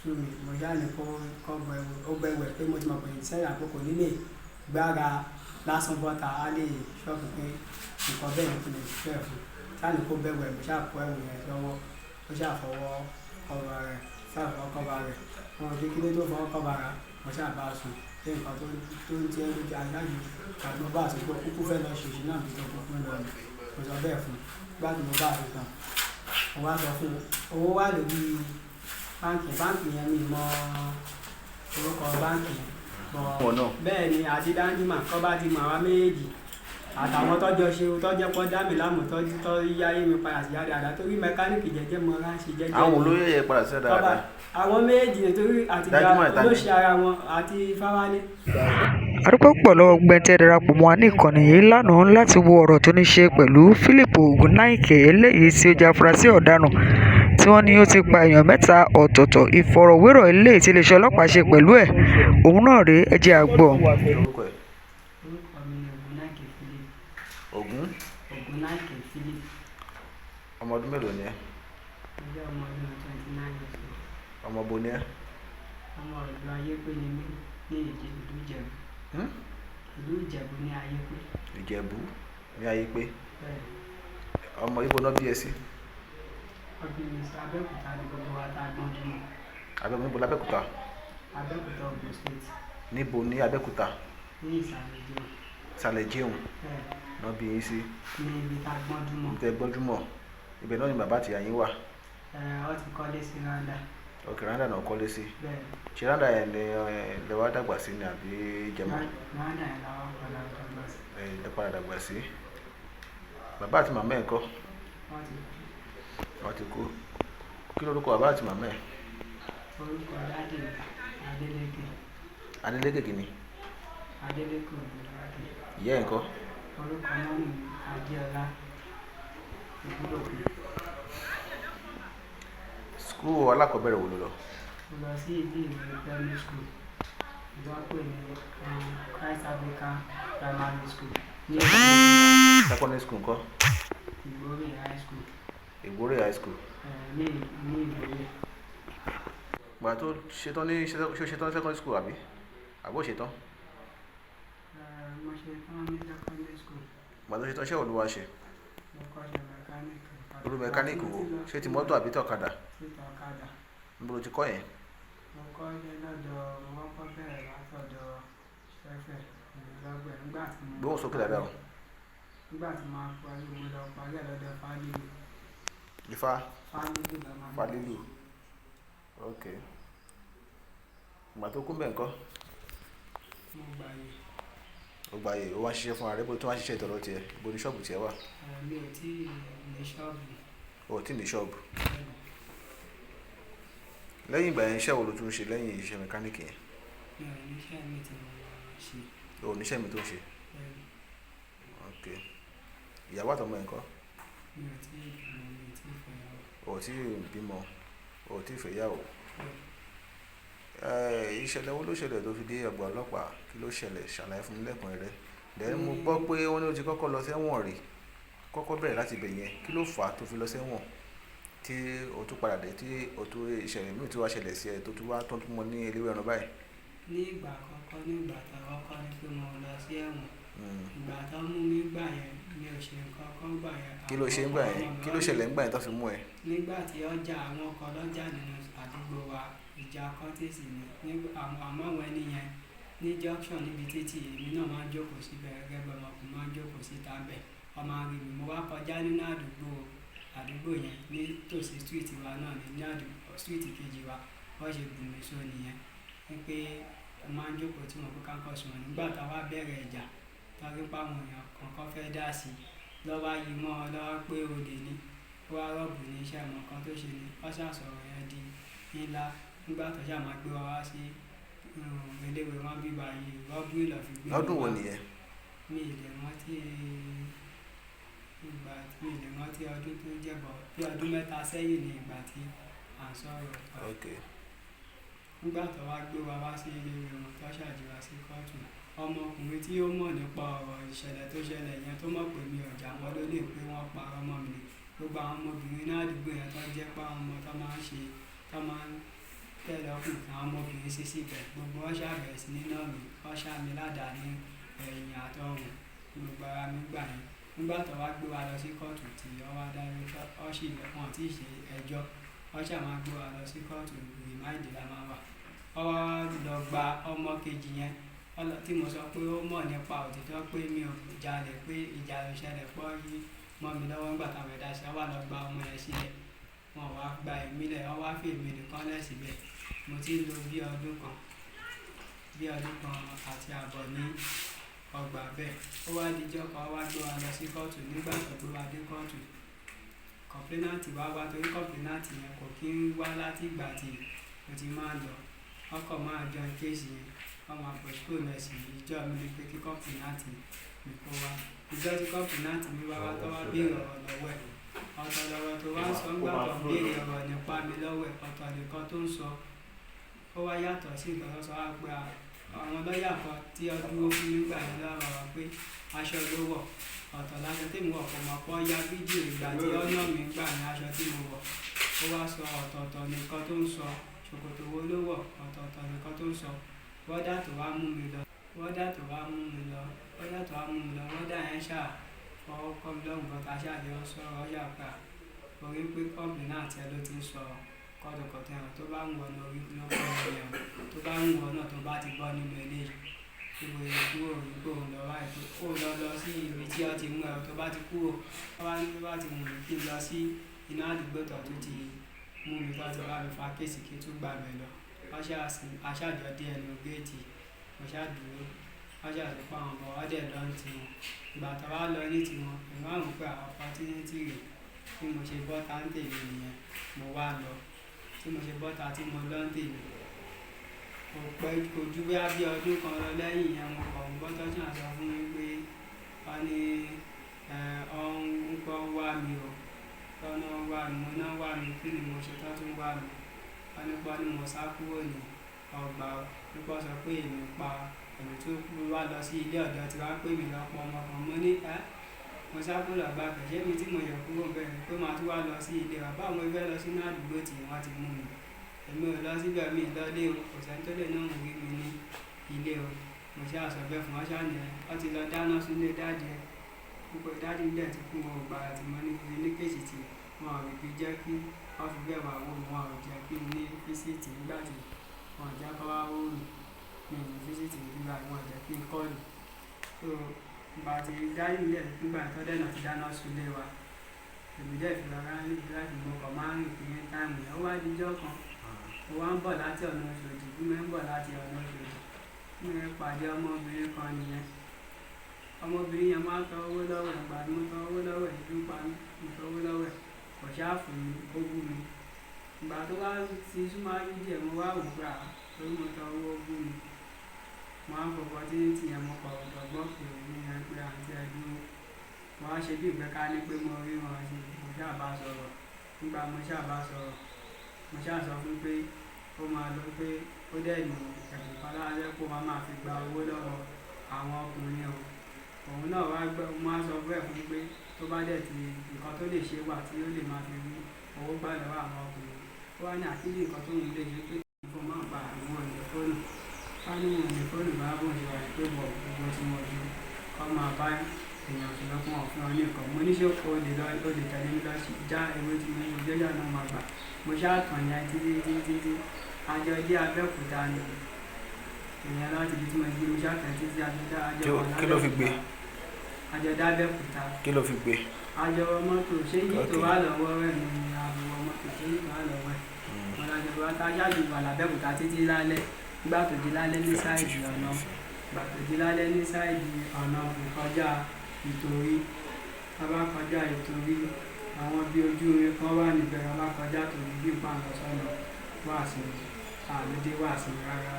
sú mi mo ṣáà ní kó bẹ̀wẹ̀ pé mo ti mọ̀ pé sẹ́yìn àkókò nílé gbára lásán bọ́ta á lè ṣọ́ọ̀bù pé nǹkan bẹ́ẹ̀ ni kò lè fẹ́ fún ṣáà ní kó bẹ̀wẹ̀ mo ṣáà kó ẹ̀wù yẹn lọ́wọ́ ó ṣáà fọwọ́ kọ́ba rẹ̀ ṣáà fọwọ́ kọ́ba rẹ̀ wọn ò fi kílé tó fọwọ́ kọ́ba rẹ̀ mo ṣáà bá a sùn pé nǹkan tó ń jẹ́ lójú aṣáájú àgbọ̀ bá a sùn pé kúkú fẹ́ lọ ṣèṣì náà bí tó kúkú lọ ni mo sọ bẹ́ẹ̀ fún gbádùn mo bá a sùn tán mo wá sọ fún owó wà lórí báǹkì yẹn mi mọ orúkọ báǹkì yẹn bọ̀ bẹ́ẹ̀ ni àti dáńdímà kọ́ bá ti mọ àwa méjèèjì àtàwọn tọ́jọ́ ṣe tọ́jọ́ pọ́ dá mi láàmú tọ́ yáyé mi padà sí dáadáa torí mẹkáníìkì jẹ́jẹ́ mọ láṣẹ jẹ́jẹ́. àwọn olóyè yẹ padà sí dáadáa. àwọn méjèèjì nítorí àtìgbà olóṣì ara wọn àti Fáwálé. àdúpẹ́ pọ̀ lọ́wọ́ gbẹ̀ntẹ́ darapọ̀ mọ́ wa ní ìkànnì yìí lánàá láti wo ọ̀rọ̀ tó ní ṣe pẹ̀lú Philip Ogunnaike eléyìí tí ó jẹ́ afurasí ọ̀daràn tí wọ́n ní ó ti pa èèyàn mẹ́ta ọ̀tọ̀ọ̀tọ̀ ìfọ̀rọ̀wérọ̀ eléyìí tí iléeṣẹ́ ọlọ́pàá ṣe pẹ̀lú ẹ̀ òun náà rèé ẹ jẹ́ a gbọ́. Ogunnaike Philip. ọmọ ọdún mélòó ni ẹ. ọjọ́ ọmọ ọdún 29 years old. ọmọ bo ni ẹ. ọmọ ìlú Ayépé ni mí ní ìlú Ìjẹ̀bú. ìlú Ìjẹ̀bú ní Ayépé. Ìjẹ̀bú ní Ayépé. bẹ́ẹ̀. ọmọ ibo náà bí ẹ sí. ọdún mi sí Abẹ́òkúta ní gbogbo wa tá a gbọ́n jùlọ. níbo lábẹ́òkúta. Abẹ́òkúta Ògùn state. níbo ní Abẹ́òkúta. ní ìsàlẹ̀ Jíun. ìsàlẹ̀ Jíun. bẹ́ẹ̀. náà bí yín sí. ní ibi tá a gbọ́njúmọ̀. ibi tẹ́ gbọ́njúmọ̀ ibẹ̀ náà ni bàbá àti ìyá yín wà. ọ ti kọ́lé sí randa. ok randa náà kọ́lé sí. bẹ́ẹ̀. ṣé randa yẹn ni lè wá dàgbà sí ni àbí jẹmọ. randa yẹn làwọn padà dàgbà sí. ẹ padà dàgbà sí. bàbá àti màmá ẹ̀ ńkọ́. wọ́n ti kú. kí lórúkọ bàbá àti màmá ẹ̀. orúkọ dáàdì Adélékè. Adélékè kìíní. Adélékè Ogunláké. ìyá ẹ̀ ńkọ́. orúkọ mọ́mì Adéọlá Ògúndòkun. skul alákọ̀ọ́bẹ̀rẹ̀ wo ló lọ. mo lọ sí ilé ìwé primary school ìjọpọ̀ ní Christ African primary school ní secondary school ńkọ́. Ìgbórè high school. Ìgbórè high school. ní Ìgbórè. gbà tó ṣetán ní secondary school àbí àbó ṣetán. mo ṣe tán ní secondary school. gbà tó ṣetán ṣé òun ló wá ṣe. mo kọ́ ṣe mẹkáníìkì. olú mẹkáníìkì wo ṣé ti mọ́tò àbí tọ̀kadà. sí tọ̀kadà. níbo ló ti kọ́ yẹn. mo kọ́ ṣe lọ́dọ̀ mo kọ́kọ́ bẹ̀rẹ̀ látọ̀dọ̀ ṣẹ́fẹ̀ ìlọ́gbẹ̀ nígbà tí mo. gbóhùn sókè dáadáa o. nígbà tí mo parí mo lọ parí ẹ̀ lọ́dọ̀ Fálílù. Ifá. Fálílù lọ máa ń bẹ̀rẹ̀. Fálílù. ok. ìgbà tó kún bẹ́ẹ̀ ńkọ́. mo gbà yìí. ó gba yìí ó wá ń ṣiṣẹ́ fún ara rẹ̀ bó tó wá ń ṣiṣẹ́ ìtọ́lọ́ tiẹ̀ bó ní ṣọ́ọ̀bù tiẹ̀ wà. mi ò tí ì ní ṣọ́ọ̀bù. o tí ní ṣọ́ọ̀bù. lẹ́yìn ìgbà yẹn iṣẹ́ wo ló tún ṣe lẹ́yìn iṣẹ́ mẹkáníìkì yẹn. mi ò níṣẹ́ mi tí mo ṣe. o níṣẹ́ mi tó ń ṣe. ok. ìyàwó àtọmọ ẹ̀ ńkọ́. mi ò tí ì bímọ mi ò tí ì fẹ́yàwó. o tí ì bímọ o tí ì fẹ́yàwó. ìṣẹ̀lẹ̀ wo ló ṣẹlẹ̀ tó fi dé ọgbà ọlọ́pàá kí ló ṣẹlẹ̀ ṣàlàyé fún mi lẹ́kùnrẹ́rẹ́ dẹ̀ mo gbọ́ pé wọ́n ní o ti kọ́kọ́ lọ sẹ́wọ̀n rí kọ́kọ́ bẹ̀rẹ̀ láti ibẹ̀ yẹn kí ló fà á tó fi lọ sẹ́wọ̀n tí o tún padà dé tí o tún ìṣẹ̀lẹ̀ míì tí wàá ṣẹlẹ̀ sí ẹ tó tún wá tó tún mọ ní eléwé ẹran báyìí. ní ìgbà àkọ́kọ́ ní ìgbà tá a kọ́kọ́ ní pé mo lọ sí ẹ̀wọ̀n ìgbà tó mú mi gbà yẹn mi ò ṣe nǹkan kan gbà yẹn. kí ló ṣe ń gbà yẹn kí ló ṣẹlẹ̀ ń gbà yẹn tó fi mú ẹ. nígbà tí ọjà àwọn ọkọ̀ lọ́jà nínú àdúgbò wa ìjà kọ́tẹ́sì ni àmọ́ àwọn ẹni yẹn ní junction níbi títì èmi náà máa ń jókòó síbẹ̀ gẹ́gẹ́ bí ọmọkùnrin máa ń jókòó síta bẹ̀ ọmọ àgbè mi mo wá kọjá nínú àdúgbò yẹn ní tòsí street wa náà ní àdúgbò street kejì wa wọ́n ṣe bù mí so nìyẹn wípé máa ń jókòó tí mo fi kánkọ́ sùn nígbà tá a wá bẹ̀rẹ̀ ìjà torí páwọn èèyàn kankan fẹ́ dá sí i lọ́wọ́ yìí mọ́ ọ lọ́wọ́ pé olè ní ó wá rọ́ọ̀bù ní iṣẹ́ ọmọ kan tó ṣe ní wọ́n ṣàṣọ̀rọ̀ yẹn di ńlá nígbà tó ṣàmà gbé wa wá sí eléwé wọn bíbá yìí rọ́ọ̀bù ìlọ̀ fi gbé wa. lọ́dún wo nìyẹn. mi ì lè rántí ọdún tó jẹ́ bọ̀ bí ọdún mẹ́ta sẹ́yìn ní ìgbà tí à ń sọ̀rọ̀. okay. nígbà tó wá gbé wa wá sí eléwé wọn tó ṣàjìwá sí kóòtù ọmọkùnrin tí ó mọ̀ nípa ọ̀rọ̀ ìṣẹ̀lẹ̀ tó ṣẹlẹ̀ yẹn tó mọ̀ pé mi ò jà wọ́n ló lè pé wọ́n parọ́ mọ́ mi gbogbo àwọn ọmọbìnrin náà àdúgbò yẹn tó jẹ́ pé àwọn ọmọ tó máa ń ṣe tó máa ń tẹ̀lé ọkùnrin àwọn ọmọbìnrin ṣe síbẹ̀ gbogbo wọn ṣàbẹ̀wò sí nínú mi wọ́n ṣá mi ládàá ní ẹ̀yìn àtọ̀run gbogbo ara mi gbà yẹn nígbà tó wá gbé wa lọ sí kóòtù tí wọ́n wá dárí wọ́n sì wọ́n tí ì ṣe ẹjọ́ wọ́n ṣà máa gbé wa lọ sí kóòtù rìmáìdì la máa wà wọ́n wá lọ gba ọmọ kejì yẹn tí mo sọ pé ó mọ̀ nípa òtítọ́ pé mi ò jalè pé ìjà ló ṣẹlẹ̀ pọ̀ yí mọ́ mi lọ́wọ́ nígbà táwọn ẹ̀dá ṣe wá lọ gba ọmọ yẹn sílẹ̀ wọ́n wá gba èmi lẹ̀ wọ́n wá fi èmi nìkan lẹ̀ síbẹ̀ mo ti lò bí ọdún kan àti àbọ̀ ní ọgbà bẹ́ẹ̀ ó wá dijọ́ kan wá gbé wa lọ sí kóòtù nígbà tó gbé wa dé kóòtù kọ̀plénàtì wá torí kọ̀plénàtì yẹn kò kí ń wá láti ìgbà tí mo ti máa lọ ọkọ̀ máa jọ kéèsì yẹn wọ́n máa pọ̀ school mẹ́sì ìjọ mi ni pé kí kọ̀plénàtì mi kó wá ìjọ tí kọ̀plénàtì mi wá tó wá béèrè ọ̀rọ̀ lọ́wọ́ ẹ̀ ọ̀tọ̀ lọ́rọ̀ tó wá ń sọ ńgbà tó béèrè ọ̀rọ̀ nípa mi lọ́wọ́ ẹ̀ ọ̀tọ̀ nìkan tó ń sọ ó wá yàtọ̀ sí nǹkan tó sọ wá pé àwọn lọ́ọ̀yà kan tí ó dúró fún nígbà yẹn lọ́rọ̀ wá pé aṣọ ló wọ̀ ọ̀tọ̀ láṣọ tí mo wọ̀ kò mọ̀ pọ́ ya fídíò ìgbà tí ọ̀nà mi gbà ní aṣọ tí mo wọ̀ ó wá sọ ọ̀tọ̀ọ̀tọ̀ nìkan tó ń sọ ṣòkòtò wo ló wọ̀ ọ̀tọ̀ọ̀tọ̀ nìkan tó ń sọ wọ́dà tó wá mú mi lọ wọ́dà yẹn ṣáà fọwọ́ kọ́ mi lọ́rùn kan tá a ṣáà jọ sọ̀rọ̀ ọ̀yà pa orí pé kọ́ọ̀bù náà tiẹ̀ ló ti ń sọ kọ́tọ̀kọ̀tọ̀ ẹ̀hàn tó bá ń wọ náà orí lọ́kọ̀ ẹ̀yàn tó bá ń wọ náà tó bá ti bọ́ nínú eléyìí gbogbo èèyàn kúrò nígbò lọ báyìí kó lọ sí ibi tí wọ́n ti mú ẹ̀rọ tó bá ti kúrò wọ́n bá ní tó bá ti mú mi kí n lọ sí iná àdúgbò tó ti mú mi tó ti bá mi fa kéèsì kí n tún gbà mí lọ aṣáájọ dé ẹnu géètì mo ṣáàdúró wọ́n ṣàtúpọ̀ àwọn ọmọ ọdẹ lọ́n tiwọn ìgbà tó wá lọ ní tiwọn ìwọ́n àwọn pé àwọn opportunity rẹ̀ bí mo ṣe bọ́ta ń tèmi nìyẹn mo wá lọ tí mo ṣe bọ́ta tí mo lọ ń tèmi kò pẹ́ kò ju bí ọdún kan lọ lẹ́yìn yẹn mo kọ̀ ń bọ́tọ́ sí àṣọ fún mi pé wọ́n ní ọ̀hún ń pọ́ wá mi o tọ́nà wá mi mo náà wá mi kí ni mo ṣe tọ́ tún wá mi wọ́n ní pọ́ ni mo sá kúrò ní ọgbà nípa sọ pé èmi pa ẹ̀mí tó wá lọ sí ilé ọ̀dọ́ tí wàá pè mí lọ́pọ̀ ọmọ kan mo ní mo sá kúrò lọ́gbà kẹ̀ṣẹ́ mi tí mo yẹ kúrò bẹ́ẹ̀ pé màá tún wá lọ sí ilé bàbá àwọn ẹgbẹ́ lọ sínú àdúgbò tí wọ́n ti mú mi èmi ò lọ síbẹ̀ mi lọ́lé o kò sẹ́ni tó lè náà rí mi ní ilé o mo ṣe àsọ̀bẹ́ fún wọn ṣáà nìyẹn wọ́n ti lọ dáná sílé dáàdì ẹ̀ gbogbo dáàdì dẹ̀ ti kú wọn ò gbà àti mọ́ ní kéèsì tí wọn ò rí fi jẹ́ kí wọ́n fi bẹ́ẹ̀ wá wò wọn ò jẹ́ kí n ní físíìtì nígbà tí wọn ò jẹ́ kọ́ wá wò mí ní físíìtì nígbà wọn ò jẹ́ kí n kọ́ọ̀lù so ìgbà tí dáàdì dẹ̀ nígbà tó dẹ̀ náà ti dáná sílé wa èmi dẹ̀ fi lọ́ra níbi láti mọ ọkọ̀ máa ń rìn kiri táìmù yẹn ó wá dijọ́ kan ó wá ń bọ̀ láti ọ̀nà Òṣòdì bí mo ń bọ̀ láti ọ̀nà Òṣòdì bí mo pàdé ọmọbìnrin kan nìyẹn ọmọbìnrin yẹn máa ń tọ owó lọ́wọ́ ẹ̀ gbà mo tọ owó lọ́wọ́ ẹ̀ ìlú pa mo tọ owó lọ́wọ́ ẹ̀ kò ṣáà fún mi ó bú mi ìgbà tó wá ti súnmọ́ ayé díẹ̀ mo wá wò gbà lórí mo tọ owó ó bú mi mo á fọwọ́ tí tìyẹn mo kọ̀ ọ̀dọ̀gbọ́n pè mí yẹn pé àǹtí ẹ dúró mo á ṣe bí ìgbẹ́ká ní pé mo rí wọn sí mo ṣáà bá sọ̀rọ̀ nígbà mo ṣáà bá sọ̀rọ̀ mo ṣáà sọ fún pé ó máa lọ pé ó dẹ̀ ní ẹ̀bùn kan láàárẹ̀ kó máa fi gba owó lọ́wọ́ àwọn ọkùnrin o òun náà wá gbọ́ mo á sọ fún ẹ̀ fún pé tó bá dẹ̀ ti nǹkan tó lè ṣe wà tí ó lè máa fi rí owó gbà lọ́wọ́ àwọn ọkùnrin ó wá ní àkíyè nǹkan tó ń lè ṣe pé kó máa gba àwọn òní fóònù ká ní òní fóònù bá bò ṣe wà pé bọ̀ gbogbo tí mo ju kọ́ máa bá èèyàn tó lọ fún ọ̀fun ọ̀ní nǹkan mo níṣẹ́ o lè tẹ̀lé mi lọ sí já ewé tí mo ń jẹ́jà náà máa gbà mo ṣáà tàn yẹn títí àjọ dé Abẹ́òkúta ni èèyàn láti ibi tí mo gbé mo ṣáà tẹ̀ títí àjọ wà lábẹ́òkúta. Kí ló fi gbé? àjọ dá Abẹ́òkúta. Kí ló fi gbé? àjọ mọ́tò ṣé yìí tó wà lọ́wọ́ rẹ̀ ni àbúrò mọ́tò ṣé yìí tó wà lọ́wọ́ ẹ̀ wọn lájọ wá tá a ṣáàjù wà lábẹ́òkúta títí lálẹ́ nígbà tó di lálẹ́ ní sáìdì ọ̀nà ìgbà tó di lálẹ́ ní sáìdì ọ̀nà ìkọjá Ìtòrí abákọjá Ìtòrí àwọn bí ojú orin kan wà níbẹ̀ abákọjá Ìtòrí bí nǹkan àlọ́sọ̀nà wà sí àlódé wà sí rárá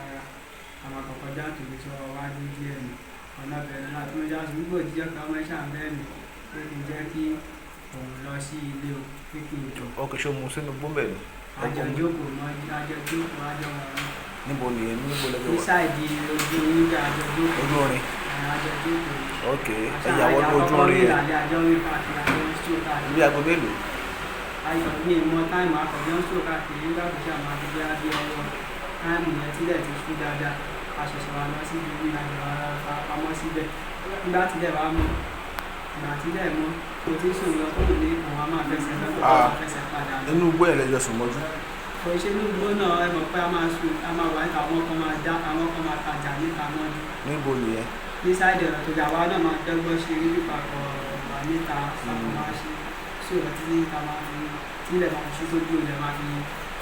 àwọn àkọ́kọ́já Ìtòrí tí wọ́n wá ní díẹ̀ nù ọ̀nà bẹ̀rẹ̀ láti mọ́ jáde nígbò jíjẹ́ kan mọ́ ṣàǹbẹ́ mi pé kí n jẹ́ kí òun lọ sí ilé o pé kí n jọ. ọkọ̀ ṣe mu sínú bómbẹ̀ ni. àjọjókòó níbo ni èmi níbo lẹ́jọ́ ní wà? sáìdì ojú onígbà àjọjókòó. ojú orin. àjọjókòó. ok ẹ̀yàwó ní ojú orin yẹn. àjọ orin káàkiri àjọ orin tí ó káàkiri. bí aago mélòó? ayọ̀ ní ìmọ̀ táìmù akọ̀jọ́ ń sọ káàkiri nígbà tó ṣe àmọ́ àti bí abí ọwọ́ táìmù yẹn tílẹ̀ ti ṣú dáadáa a ṣẹ̀ṣẹ̀ wà lọ sí ibi nàìjíríà pamọ́ síbẹ̀ nígbà tílẹ̀ wá mọ́ ìgbà tílẹ̀ mọ́ kò tí sùn lọ tó lè òun á máa fẹsẹ̀ lọ tó máa fẹsẹ̀ padà lọ. inú igbó ẹ̀ lẹ́jọ́ sùn mọ́jú. kò ṣe ní igbó náà ẹ mọ̀ pé a máa sùn a máa wà níta àwọn kan máa tajà níta mọ́jú. níbo nìyẹn. ní sáìdì ọ̀rọ̀ tó yà wá náà máa dọ́gbọ́n ṣe rí papọ̀ wà níta àwọn máa ṣe sọ̀rọ̀ tí ká máa fi tílẹ̀ máa ṣú sójú ilẹ̀ máa fi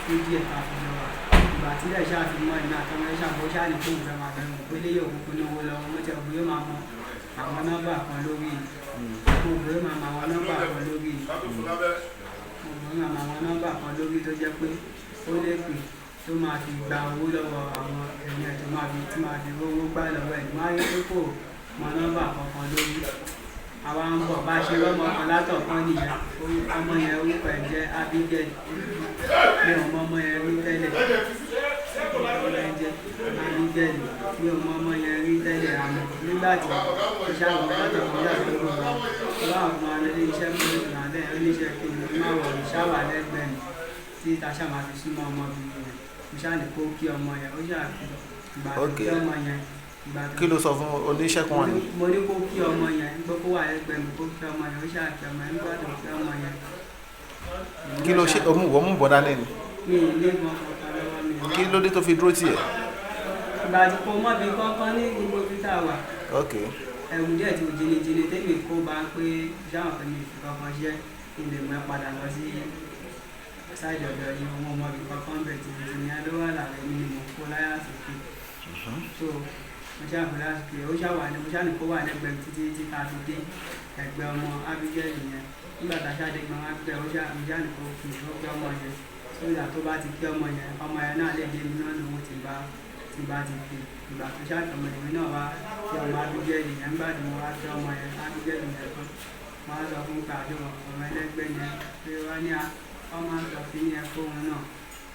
ṣú díẹ̀ ká fi lọ wà ìgbà tílẹ̀ ṣáà fi mọ́ ìná àtọmọ ẹ̀ ṣàbọ̀ ṣáà ní fóun fẹ́ máa bẹ̀rù pé lé yóò kúkú náwó lọ́wọ́ mo tẹ̀ bóyá máa mọ àwọn nọ́mbà kan lórí bóyá máa mọ àwọn nọ́mbà kan lórí bóyá máa mọ àwọn nọ́mbà kan lórí tó jẹ́ pé ó lè pè tó máa fi gba owó lọ́wọ́ àwọn èèyàn tó máa fi owó gbà lọ́wọ́ ẹ̀ máa yẹ pé kò mọ nọ́mbà kankan lórí àwa ń bọ̀ bá ṣe lọ́mọ kan látọ̀kan nìyẹn ọmọ yẹn orúkọ ẹ̀ jẹ́ Abigail mi ò mọ ọmọ yẹn rí tẹ́lẹ̀ ọmọ yẹn jẹ́ Abigail mi ò mọ ọmọ yẹn rí tẹ́lẹ̀ àmọ́ nígbà tí iṣẹ́ àwọn látọ̀kan yàtọ̀ ló wà ọlọ́run fún wa lórí iṣẹ́ mọ́tò náà lẹ́yìn oníṣẹ́ kejì ní máa wọ̀ ìṣàwà lẹ́gbẹ̀ẹ́ mi tí tasha máa fi súnmọ́ ọmọbìnrin yẹn mo ṣáà ní kó kí ọmọ yẹn ó ṣàkí ìgbà tó kí ọmọ yẹn kí ló sọ fún oníṣẹ́ kan wà ní. mo ní kó kí ọmọ yẹn gbọ́ kó wà lẹ́gbẹ̀ẹ́ mi kó kí ọmọ yẹn ó ṣàkí ọmọ yẹn nígbà tó kí ọmọ yẹn. kí ló ṣe òun mú bọ́dá lẹ́nu. mi ì lé gan kankan lọ́wọ́ mi. kí ló dé tó fi dúró tiẹ̀. ìgbà tí kò mọ̀ bí kankan ní gbogbo títà wà. ẹ̀rù díẹ̀ tí jìnnìjìnnì tẹ́mi kó bá ń pé ṣáwọn fẹ́mi kankan ṣẹ́ ilé mọ́ padà lọ sí sáìdì ọ̀dọ̀ yìí ọmọ ọmọbí kankan bẹ̀ tí ní alówà làrẹ̀ mi ni mo kó láyà sókè so mo ṣáà kó láyà sókè ó ṣàwà ní mo ṣáà ní kó wà lẹ́gbẹ̀ẹ́ títí tí ká fi dé ẹgbẹ́ ọmọ Abigail yẹn nígbà tá a ṣáà dé gbọ́n Abigail mo ṣáà ní kó fi ó kí ọmọ yẹn so ìgbà tó bá ti kí ọmọ yẹn náà lè dé mi náà lówó ti bá ti fi ìgbà tó ṣáà tọmọ ìwé náà wá kí ọmọ Abigail yẹn nígbà tí mo wá kí ọmọ yẹn Abigail yẹn kan wọ́n á sọ fún pàdé ọmọ ẹlẹ́gbẹ́ yẹn pé wọ́n ní ọmọ àgbàfin ní ẹ̀kọ́ òun náà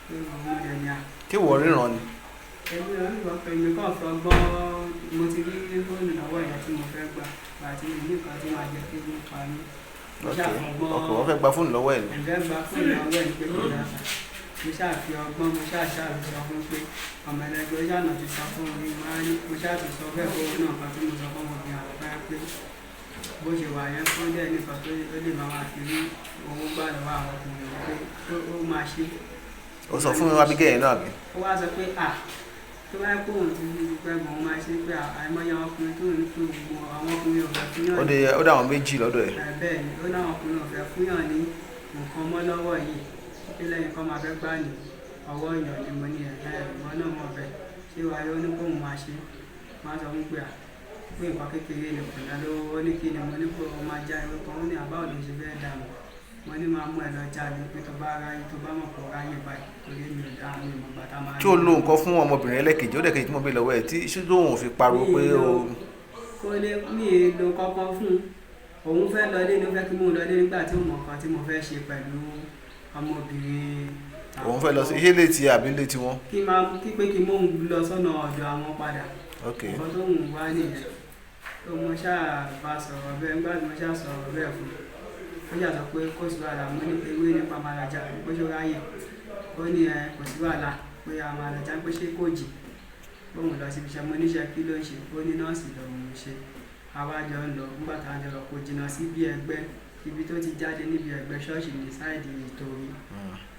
pé òun rẹ̀ ní à. kí wọ́n ríran ni. ẹbí oníwọ̀ pé mi kàn fọ́ gbọ́n mo ti rí fóònù lọ́wọ́ ìyá tí mo fẹ́ gbà àti ìlú nǹkan tí máa jẹ́ kí wọ́n pa mí. ọkọ̀ wọ́n fẹ́ gba fóònù lọ́wọ́ ẹ̀ ni. ẹ̀fẹ́ gba fóònù lọ́wọ́ ẹ̀ ni pé kò dáa mo ṣàfi ọgbọ́n mo ṣàṣàrò fún pé ọmọ ẹlẹgbẹ́ yànnà ti sọ fún mi mo ṣàtúnṣọ bẹ́ẹ̀ fún náà kan tí mo sọ fún ọmọbìnrin àwọn pé bó ṣe wà yẹn fún díẹ̀ nípa tó lè máa fi rí owó gbà lọ́wọ́ àwọn ọkùnrin pé ó máa ṣe. ó sọ fún Abigail yẹn náà bí. ó wá sọ pé tó bá pé òun ti fi pẹ́ gbọ̀n ó máa ṣe pé àìmọye àwọn ọkùnrin tó ń fi gbogbo àwọn ọkùnrin ọ̀fẹ́ fún yàn. ó dá àwọn méjì lọ́dọ̀ ẹ̀. bẹ́ẹ̀ ni ó dá àwọn ọkùnrin ọ̀fẹ́ fún yàn ní nǹkan mọ́ lọ́wọ́ yìí pé lẹ́yìn kan máa fẹ́ gbà ní ọwọ́ èèyàn ni mo ní ìwọ náà mọ̀ bẹ́ẹ̀ ṣé wàá yọ ní kóun máa ṣe máa sọ fún pé pé nǹkan kékeré ni kò lálẹ́ ó ní kí ni mo ní pé ó máa já ìwé kan ó ní àbá òde ṣe fẹ́ dà mọ́ mo ní máa mú ẹ lọ jáde pé tó bá ráyè tó bá mọ̀ kó ráyè báyìí torí mi ò dá mi ìmọ̀ bàtà máa. tí ó lo nǹkan fún ọmọbìnrin ẹlẹ́kejì ó dẹ̀kejì tí mo bí lọ́wọ́ ẹ̀ tí ṣùgbọ́n òun fi pariwo pé ó. kó lè mi ì lo kankan fún òun fẹ́ lọlé ló fẹ́ kí mo lọlé nígbà tí òun kan tí mo fẹ́ ṣe pẹ̀lú ọmọbìnrin. òun fẹ́ lọ sí ilé tí àbí ilé tí wọ́n. kí pé kí mò ń lọ sọ́nà ọ̀dọ̀ àwọn padà. nǹkan tó ń wá nìyẹn tó mo ṣáà bá sọ̀rọ̀ bẹ́ẹ̀ nígbà tí mo ṣáà sọ̀rọ̀ bẹ́ẹ̀ fún ó yà sọ pé kò sí wàhálà mo ní pé ewé nípa màlájà pé ṣó ráyè ó ní kò sí wàhálà pé àmàlàjà pé ṣé kò jì bóun lọ síbi iṣẹ́ mo níṣẹ́ kí ló ń ṣe ó ní nọ́ọ̀sì lòun ṣe àwájọ ń lọ nígbà tá a jọ lọ kò jìnnà sí bí ẹgbẹ́ ibi tó ti jáde níbi ẹgbẹ́ ṣọ́ọ̀ṣì ní sáìdì ìtòrí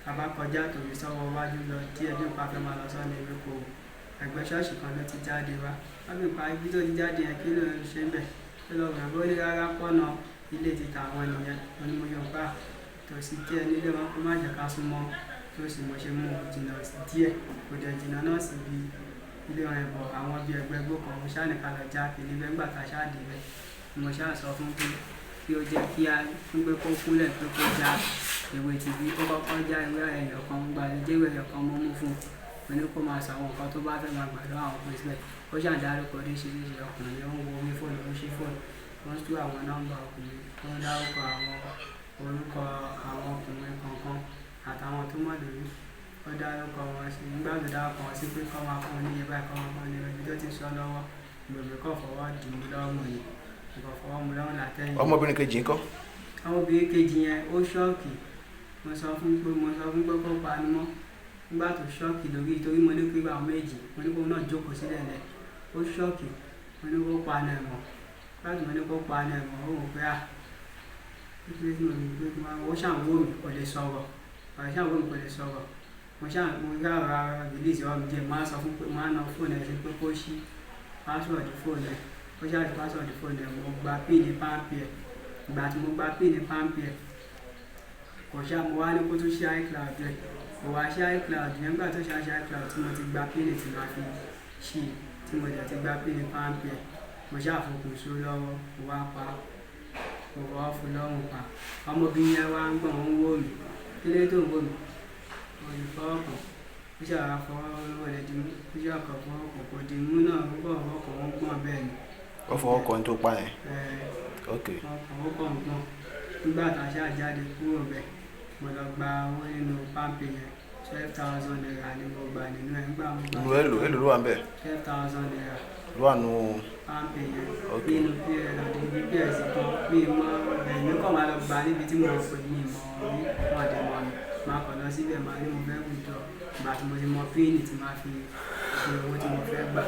àbá kọjá tòrí sọ́wọ́ wájú lọ díẹ̀ bí nǹkan fẹ́ máa lọ sọ́nà ìwé kò ẹgbẹ́ ṣọ́ọ̀ṣì kan ló ti jáde wá wọ́n fi pa ibi tó ti jáde yẹn kí ló ń ṣe ń bẹ̀ tó lọ rẹ̀ bó ní rárá pọ́nà ilé ti ta àwọn ènìyàn wọn ni mo yọ gbà tòsí díẹ̀ nílé wọn kó má jẹ́ ká súnmọ́ tó sì mo ṣe mú jìnnà díẹ̀ kò dẹ̀ jìnnà náà sì bí ilé wọn ẹ̀bọ̀ àwọn bíi ẹgbẹ́ gbó kan mo ṣáà ní ká lọ já kiri bẹ́ẹ̀ gbà tá a ṣáà dé bẹ́ẹ̀ mo ṣáà sọ fún pé kí ó jẹ́ kí á fún pé kó kúnlẹ̀ pé kó já ìwé tìbí ó kọ́kọ́ já ìwé ẹ̀yọ̀ kan gbàlejò ìwé ẹ̀yọ̀ kan mọ́ mú fún un ní kó máa sọ àwọn nǹkan tó bá fẹ́ máa gbàdúrà àwọn ọkùnrin sílẹ̀ ó ṣàdárúkọ oríṣiríṣi ọkùnrin ó ń wo orí fóònù ó ṣí fóònù wọ́n tú àwọn nọ́mbà ọkùnrin ó ń dárúkọ àwọn orúkọ àwọn ọkùnrin kọ̀ọ̀kan àtàwọn tó mọ̀ lórí ó dárúkọ wọn sí nígbà tó dárúkọ wọn sí pé kọ́ máa fún un níye báyìí kọ́ máa fún un níye ibi tó ti sọ lọ́wọ́ gbèmí kọ́ fọwọ́ dì mí lọ́rùn yìí kọ́ fọwọ́ mu lọ́rùn látẹ̀yìn. ọmọbìnrin kejì ńkọ́. ọmọbìnrin kejì yẹn ó ṣọ́ọ̀kì mo sọ fún pé kó pa ni mọ́ nígbà tó ṣọ́ọ̀kì lórí torí mo ní pé báwọn méjì mo ní kó náà jókòó sílẹ̀ lẹ̀ ó ṣọ́ọ̀kì mo ní kó pa ni ẹ̀mọ́ láti mo ní kó pa ni ẹ̀mọ́ ó wò pé ó ṣàǹwó mi kò lè sọ̀rọ̀ mo ṣàǹrà release ọ̀rọ̀ mi jẹ́ máa sọ fún pé máa ná fóònù ẹ̀ sí pé kó ṣí pásíwọ̀dù fóònù ẹ̀ ó ṣáàtì pásíwọ̀dù fóònù ẹ̀ mo gba píìnì páǹpì ẹ̀ ìgbà tí mo gba píìnì páǹpì ẹ̀ kò ṣáà mo wá ní kó tún ṣí iCloud rẹ̀ kò wá ṣí iCloud yẹn nígbà tó ṣe iCloud tí mo ti gba píìnì tí máa fi ṣí tí mo dẹ̀ ti gba píìnì páǹpì ẹ̀ mo ṣàfokùn só lọ́wọ́ mo wá pa mo wá fún lọ́rùn pa ọmọbìnrin yẹn wá ń gbọ̀n ń wò mí kí ló tó ń wò mí olùfọwọ́kàn ó ṣàrà fọwọ́ rẹ̀ dì mú ó ṣàkọ̀ fọwọ́kàn kò dì mú náà ó bọ̀ fọwọ́kàn ó gbọ̀n bẹ́ẹ̀ ni. ó fọwọ́ kan tó pa yẹn. ok. ọkọ̀ gbọ̀n nígbà tá a ṣáà jáde kúrò bẹ́ẹ̀ mo lọ gba owó nínú pámpì yẹn 12,000 naira ni mo gbà nínú ẹ̀ nígbà mo gbà. èlò ló wà ń bẹ̀. 12,000 naira. ló wà nù. pámpì yẹn nínú ps kan mi mọ ẹ̀mí kàn máa lọ gbà níbi tí mo pè mí mọ́ ní ọ̀dẹ̀ mọ́ mi máa kàn lọ síbẹ̀ máa ní mo fẹ́ wùdọ̀ ìgbà tí mo ti mọ píìnì tí máa fi ṣe owó tí mo fẹ́ gbà.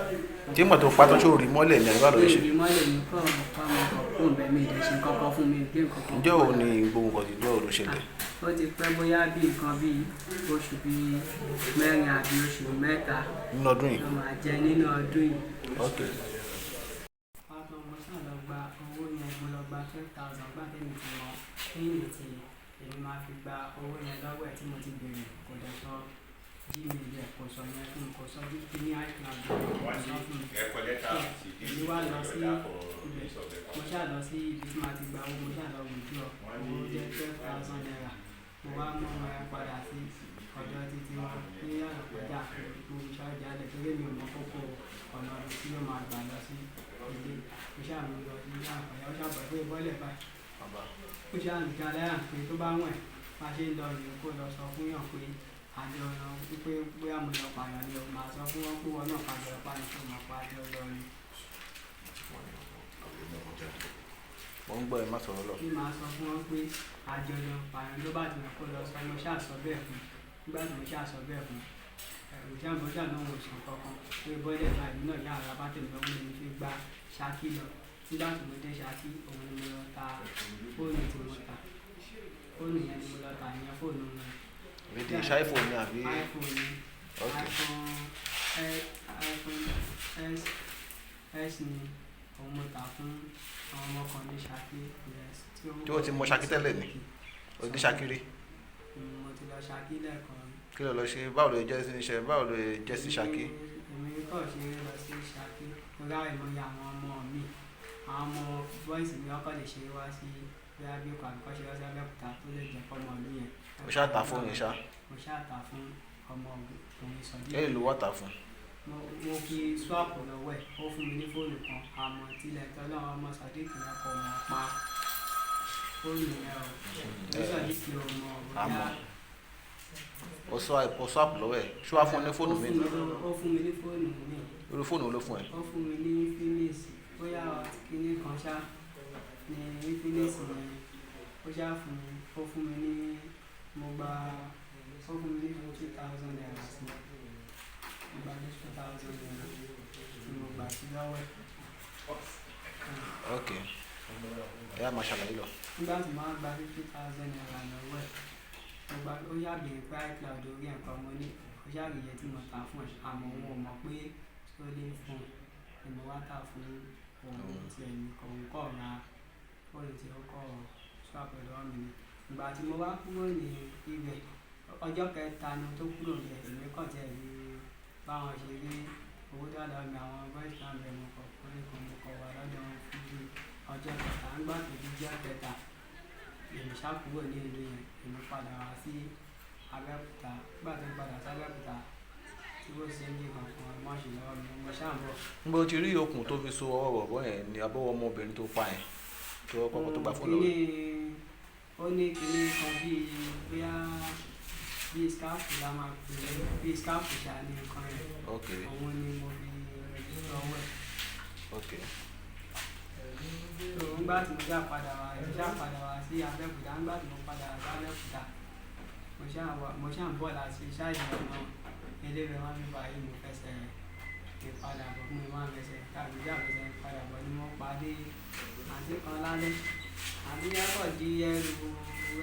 tí mọ̀tò pátọ́ ṣó rí mọ́lẹ̀ ní àgbà lóye ṣe. rí mọ́lẹ̀ ní kọ́ fún bẹ́ẹ̀ mi ìdẹ̀ṣin kọ́kọ́ fún mi gbé nǹkan kan. ǹjẹ́ òun ni gbogbo nǹkan ti dúró ló ṣẹlẹ̀. ó ti pẹ́ bóyá bí nǹkan bíi oṣù bíi mẹ́rin àbí oṣù mẹ́ta. nínú ọdún yìí. ló máa jẹ nínú ọdún yìí. ok. pátá mo ṣáà lọ gba owó yẹn mo lọ gba 12,000 gbà tẹ́mi ti mọ píìnì tí èmi máa fi gba owó yẹn lọ́wọ́ ẹ̀ tí mo ti béèrè kò dẹ̀ sọ gmail ẹ̀ kò sọ yẹn fún mi kò sọ bí ní iCloud kò sọ fún mi. èmi wá lọ sí ibẹ̀ mo ṣáà lọ sí ibi tí màá ti gba owó mo ṣáà lọ withdraw owó jẹ́ 12,000 naira mo wá mú ọmọ ẹ padà sí ọ̀dọ̀ títí wọn ní àlọ́kọjá mo ṣáàjà lẹ̀ torí mi ò mọ kókó ọ̀nà tí yóò máa gbà lọ sí ilé mo ṣáà mú lọ sí àpàyà ó ṣàbọ̀ pé bọ́lẹ̀ báyìí ó ṣáà ń ga láyà pé tó bá wọ̀n bá ṣe ń lọ rèé kó lọ sọ fún yàn pé àjọ lọ wípé bóyá mo lọ pààyàn ni o máa sọ fún wọn pé wọn náà pàjọ ọpá ní fún ọmọ àjọ lọ ni. mo ń gbọ́ ẹ má sọ̀rọ̀ lọ. bí màá sọ fún wọn pé àjọ lọ pààyàn ló bá ti rìn kó lọ sọ mo ṣáà sọ bẹ́ẹ̀ fún nígbà tí mo ṣáà sọ bẹ́ẹ̀ fún òṣìṣẹ́ náà wò sàn kankan pé bọ́lẹ̀ báyìí náà yá ara bá tẹ̀lé lọ́wọ́ mi fi gba Ṣakí lọ nígbà tí mo dé Ṣakí òun ni mo lọ ta fóònù tí mo ta fóònù yẹn ni mo lọ ta ìyẹn fóònù mi. èdè ṣe iPhone ni àbí. iPhone ni iPhone S ni òun mo tà fún àwọn ọmọ kan ní Ṣakí. tí o ti mọ Ṣakí tẹ́lẹ̀ ni o ní Ṣakí rí. mo ti lọ Ṣakí lẹ́ẹ̀kan. kí ló lọ ṣe báwo ló jẹ́ sí iṣẹ́ báwo ló jẹ́ sí Ṣakí. èmi kọ́ ṣe lọ sí Ṣakí lórí àìmọye àwọn ọmọ mi àwọn ọmọ bọ́ìsì mi ọkọ̀ lè ṣe wá sí bóyá bí ọkọ̀ àbíkọ́ ṣe wá sí Abẹ́òkúta tó lè jẹ́ fọmọ mi yẹn. o ṣáà ta fóònù yẹn ṣá. mo ṣáà ta fún ọmọ òun Sọ̀dí. èyí ló wà ta fún. mo fi swap lọ́wọ́ ẹ̀ ó fún mi ní fóònù kan àmọ́ tilẹ̀ tọ́lọ́ ọmọ Sọ̀dí kìí kọ́ wọn pa fóònù yẹn o Sọ̀dí kìí ọmọ bóyá. o swap lọ́wọ́ ẹ̀ ṣé wàá fún ọ ní fóònù mi. ó fún mi ní fóònù mi. irú fóònù wo ló fún ẹ. ó fún mi ní Infinix bóyá kíní kan ṣá ní Infinix yẹn ó ṣá fún mi ó fún mi ní mo gba ó fún mi ní 50,000 naira sí mo gba ní 50,000 naira tí mo gbà sí lọ́wọ́ ẹ̀. ok ẹ yá máa ṣàlàyé lọ. nígbà tí màá gba 50,000 naira lọ́wọ́ ẹ̀ mo gba ó yàgbé pé iCloud orí ẹ̀kọ́ mo ní ó ṣàrìyẹ tí mo ta fún ẹ̀ àmọ́ òun ò mọ̀ pé tó lè fún ẹ̀ mo wá tà fún òun tí ẹ̀mí kan kọ̀ ra fóònù tí ó kọ̀ swap pẹ̀lú ọ̀mì ni ìgbà tí mo wá kúrò ní ibẹ̀ ọjọ́ kẹta ni tó kúrò ní èmi kàn tẹ̀ rí báwọn ṣe rí owó dáadáa mi àwọn voice plan bẹ̀ mo kọ̀ fún ẹ̀kọ́ mo kọ̀ wá lọ́dọ̀ wọn fún bí ọjọ́ kẹta ńgbà tó di jẹ́ kẹta èmi ṣàkúrò ní ìlú yẹn èmi padà wá sí Abẹ́òkúta nígbà tó ń padà sí Abẹ́òkúta tí ó ṣe ń yí kankan mọ́ṣì lọ́wọ́ mi mo ṣàǹbọ̀. níbo ti rí okùn tó fi so ọwọ́ bọ̀bọ̀ yẹn ní abọ́wọ́ ọmọbìnrin tó pa yẹn tó kọ́kọ́ tó gbà fún lọ́wọ́. ó ní kinní kan bóyá bíi skáàfù la máa pè é bíi skáàfù ṣá ní nǹkan yẹn. ok òun ni mo fi lọ́wọ́ ẹ̀. ok. nígbà tí mo já padà wá sí Abẹ́òkúta nígbà tí mo padà wá sí Abẹ́òkúta mo ṣáà ń bọ̀ láti ṣáàjì ọ̀nà eléwé wọn fi báyìí mo fẹsẹ̀ ìpadà bọ̀ mo máa ń fẹsẹ̀ tàbí àfẹsẹ̀ ìpadà bọ̀ ni mo pàdé àǹtí kan lálẹ́ àǹtí yẹn kọ̀ di ẹrù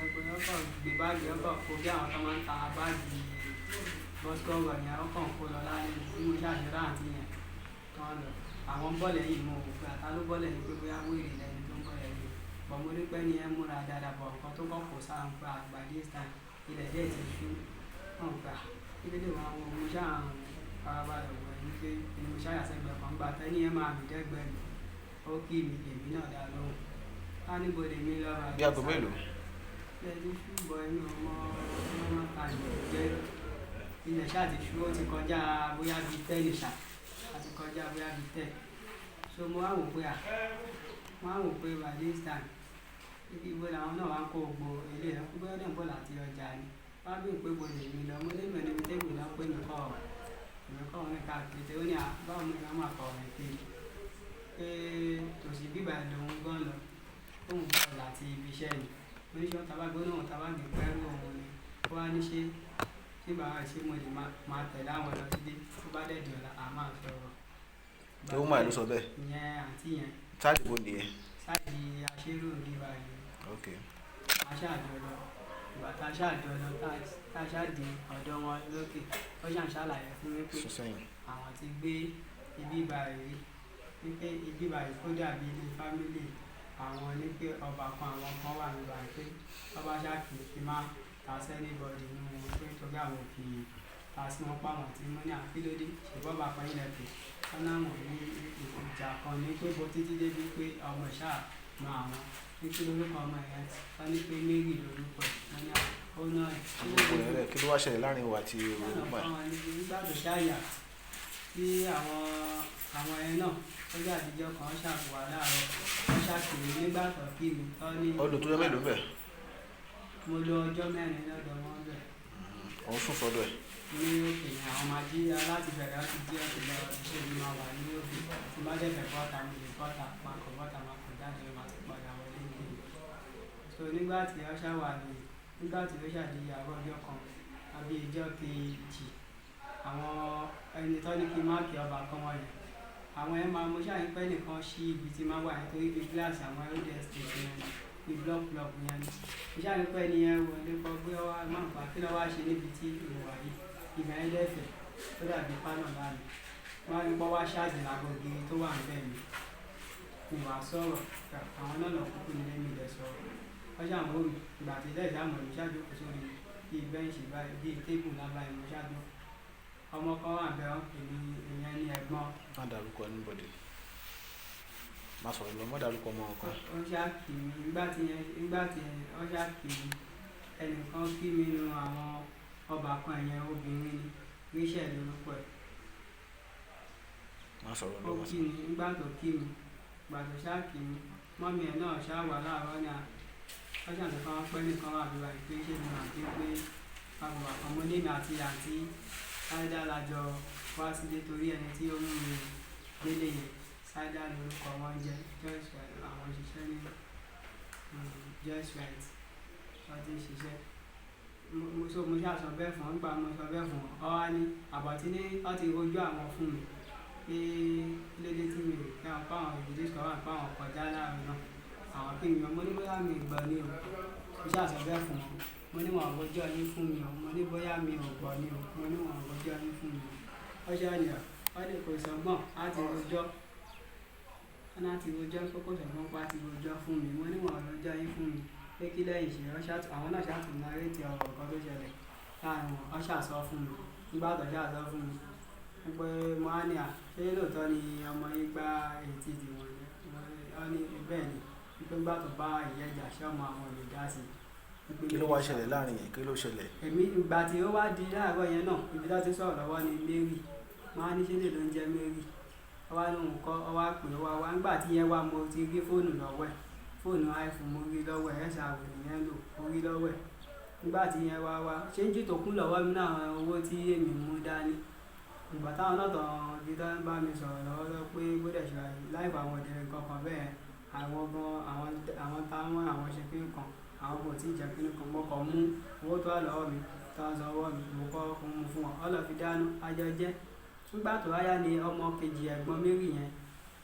ẹgbẹ́ ọkọ̀ gbé báàgì ọkọ̀ kó bí àwọn tó máa ń ta báàgì bọ́sikọ́ọ̀gọ̀ yẹn ọkọ̀ kó lọ lálẹ́ bí mo ṣàṣẹ́rà àǹtí yẹn tán lọ àwọn bọ́ọ̀lù yìí mo gbà ta ló bọ́ọ̀lù yìí pé bóyá wéèrè lẹ́ni tó ń bọ́ọ̀lù yìí bọ̀ mo rí pé ní ẹ múra dáadáa bọ̀ nǹkan tó kọ̀ kó sáà ń gba àgbà this time ilẹ̀ díẹ̀ ti ṣú wọn gbà ilé lè wọn mo ṣáà ń farabalẹ̀ wọ̀ ẹni pé mo ṣáà ṣẹ́gbẹ̀ kan gbà tẹ́ni ẹ máa mi dẹ́gbẹ́ mi ó kí mi èmi náà dá lóhùn ká níbo lèmi lọ́ra bí aago mélòó. lẹ́yìn ṣùgbọ́n ẹni ọmọ ta jẹ́ ilẹ̀ ṣáà ti ṣú ó ti kọjá bóyá bíi tẹ́lẹ̀ ṣáà àti kọjá bóyá bíi tẹ́ so mo wá wò pé by this time ibo làwọn náà wá ń kó gbogbo ilé rẹ fún bóyá bọ́ọ̀lù àti ọjà ni wá bí pé bo lè mi lọ mo lè mọ̀ níbi tẹ́gbù náà pé mi kọ́ wọn ní káàkiri tí ó ní báwo ni wọ́n máa kọ̀ ọ̀rẹ́ pé tòsí bíbà lòun gan lọ tóun bọ́ọ̀lù àti ibi iṣẹ́ ni oníṣẹ́ tabagbó náà tabagbé pẹ́rú òun ni ó wá ní ṣe bàbá ṣe mo lè máa tẹ̀lé àwọn lọ sílé tó bá dẹ̀dẹ̀ ọ̀la a máa sọ̀rọ̀. tó ń máa ló sọ bẹ́ẹ̀. ìyẹn àǹtí yẹn. sáàdì wo nìyẹn. sáàdì aṣérò ní báyìí. ok. a ṣáàjọ lọ ìgbà tá a ṣáàjọ lọ tá a ṣáàdì ọ̀dọ̀ wọn lókè ó ṣàn ṣàlàyé fún mi pé àwọn ti gbé ibi báyìí wípé ibi báyìí kó dàbí ilé fámílì àwọn ní pé ọba kan àwọn kan wà ní báyìí pé ọba ṣáàkì máa tàṣẹ anybody nínú wọn pé torí àwọn òfin tàṣí wọn pa wọn tí mo ní àfilódé ṣùgbọ́n bàbá yín lẹ́pẹ̀ wọn náà mọ̀ ní ìjà kan ní pé bó títí débi pé ọmọ ìṣá mọ àwọn nítorí orúkọ ọmọ ẹ̀yà wọn ní pé Mary lórúkọ wọn ní ó náà kí ló wá ṣẹlẹ̀ láàrin wa àti olùkọ́ ẹ̀. nígbà tó ṣáàyà tí àwọn ẹ̀ náà ọjọ́ àtijọ́ kan ṣàwà láàárọ̀ wọ́n ṣàkíyèsí nígbà tó kí mi tọ́ ní. ọdún tó yẹ mélòó bẹ́ẹ̀. mo lo ọjọ́ mẹ́rin lọ́dọ̀ wọn bẹ́ẹ̀. òun sùn sọ́dọ̀ ẹ̀. ní òkè àwọn máa jí láti bẹ̀rẹ̀ láti jí ọ̀sẹ̀ lọ iṣẹ́ mi máa wà ní òkè tí bá dẹ̀ fẹ́ bọ́ta mo lè bọ́ta máa kọ̀ jáde máa ti padà wọlé ní ìlú. so nígbà tí ó ṣàwà ní nígbà tí ó ṣàdí àárọ̀ ọjọ́ kan àbí ìjọ kejì àwọn ẹni tó ní kí máàkì ọba kan wọ̀nyí àwọn ẹ̀ máa mo ṣàyìn pẹ́ nìkan ṣí ibi tí máa wà nítorí bí gíláàsì àwọn ẹ̀rọ̀dẹ̀ estate yẹn ní block yẹn ni mo ṣàyìn pẹ́ ni ẹ wọlé kọ gbé ọwọ́ máa ń fà kí lọ́wọ́ ṣe níbi tí ìwà yìí ìgbà yẹn lẹ́fẹ̀ẹ́ tó dàbí pálọ̀ láàmì wọ́n á ní pọ́ wá ṣáàjì lágbègbè tó wà níbẹ̀ mi ìwà sọ̀rọ̀ àwọn náà lọ kúkú nílé mi lẹ̀ sọ̀rọ̀ wọ́n ṣàmúlò ìgbà tí ilé ìdáàmú mi ṣáàjò kò sórí bíi bẹ́ǹṣì báyìí bíi tébù lábáyé mo ṣáàjò ọmọ kan wà bẹ́ẹ̀ wọ́n pè ní ìyẹn ní ẹ̀gbọ́n. má dárúkọ anybody má sọ̀rọ̀ lọ má dárúkọ ọmọ kan. ó ṣáàkì mi nígbà tí ó ṣáàkì mi ẹnìkan kí mi nu àwọn ọba kan ẹ̀yẹn obìnrin ni ríṣẹ̀ lórúkọ ẹ̀. má sọ̀rọ̀ lọ ó kí mi nígbà tó kí mi ìgbà tó ṣáàkì mi mọ́mí ẹ̀ náà ṣáà wà láàárọ̀ ní ọjà nìkan pẹ́ nìkan wà bí wàá pé ṣé mo àti pé àbùwà kan mo lémi àti àǹtí ṣáídà lájọ wá sílé torí ẹni tí ó mú mi délé yẹn ṣáídà lórúkọ wọn jẹ́ Joyce White àwọn òṣìṣẹ́ ní Joyce White wọ́n ti ń ṣiṣẹ́ mo ṣàṣọ bẹ́ẹ̀ fún ọ nígbà mo sọ bẹ́ẹ̀ fún ọ wá ní àbọ̀tí ní wọ́n ti rojú àwọn fún mi pé lédè tí mi ò fẹ́ ọ̀pá àwọn ìdílé sọ̀rọ̀ àpá àwọn kọjá láàrin náà àwọn kí mi mo ní bóyá mi gbọ́ ní o mo ṣàṣọ bẹ́ẹ̀ fún ọ mo ní wọn àgbọ́jọ́ yín fún mi o mo ní bóyá mi ò gbọ́ ní o mo ní wọn àgbọ́jọ́ yín fún mi o ọjọ́ ni ọ lè kò sọ́gbọ́n láti rojọ́ láti rojọ́ kókó sọ̀gbọ́n pa ti rojọ́ fún mi mo ní wọn àgbọ́jọ́ yín fún mi pé kí lẹ́yìn ṣe àwọn náà ṣàtún nárétì ọ̀rọ̀ kan tó ṣẹlẹ̀ láàrin wọn ọ ṣàṣọ fún mi nígbà tó ṣàṣọ fún mi pé mo á ní ṣé lóòótọ́ ni ọmọ yín gbá etí ìdìwọ̀n ọ ní bẹ́ẹ̀ ni wípé gbà tó bá ìyẹ́jà ṣé ọmọ àwọn ò lè dá sí i. kí ló wá ṣẹlẹ̀ láàrin yẹn kí ló ṣẹlẹ̀. èmi ìgbà tí ó wá di láàárọ̀ yẹn náà ibi tó ti sọ̀rọ̀ lọ́wọ́ ni Mary mo á ní ṣé lè ló ń jẹ́ Mary ọwá lóhùn kọ́ ọwá pè wá nígbà tí yẹn wá mo ti rí fóònù lọ́wọ́ ẹ̀ fóònù iPhone mo rí lọ́wọ́ ẹ̀ ẹ̀ṣà àwòrán yẹn lò mo rí lọ́wọ́ ẹ̀ nígbà tí yẹn wá ṣé ń jù tó kún lọ́wọ́ mi náà owó tí èmi mú dání ìgbà táwọn náà tàn bí tó ń bá mi sọ̀rọ̀ lọ́wọ́ lọ pé gbọ́dọ̀ ṣe láìpẹ́ àwọn ọ̀dẹ̀ kankan bẹ́ẹ̀ àwọn gan àwọn táwọn àwọn ṣe pé kan àwọn kò tí ì jẹ́ kíní kan mọ́kàn mú owó tó wà lọ́wọ́ mi tó wà lọ́wọ́ mi mo kọ́ mú fún wọn ọlọ́ fi dáná ajọ jẹ́ nígbà tó wáyà ni ọmọ kejì ẹ̀gbọ́n Mary yẹn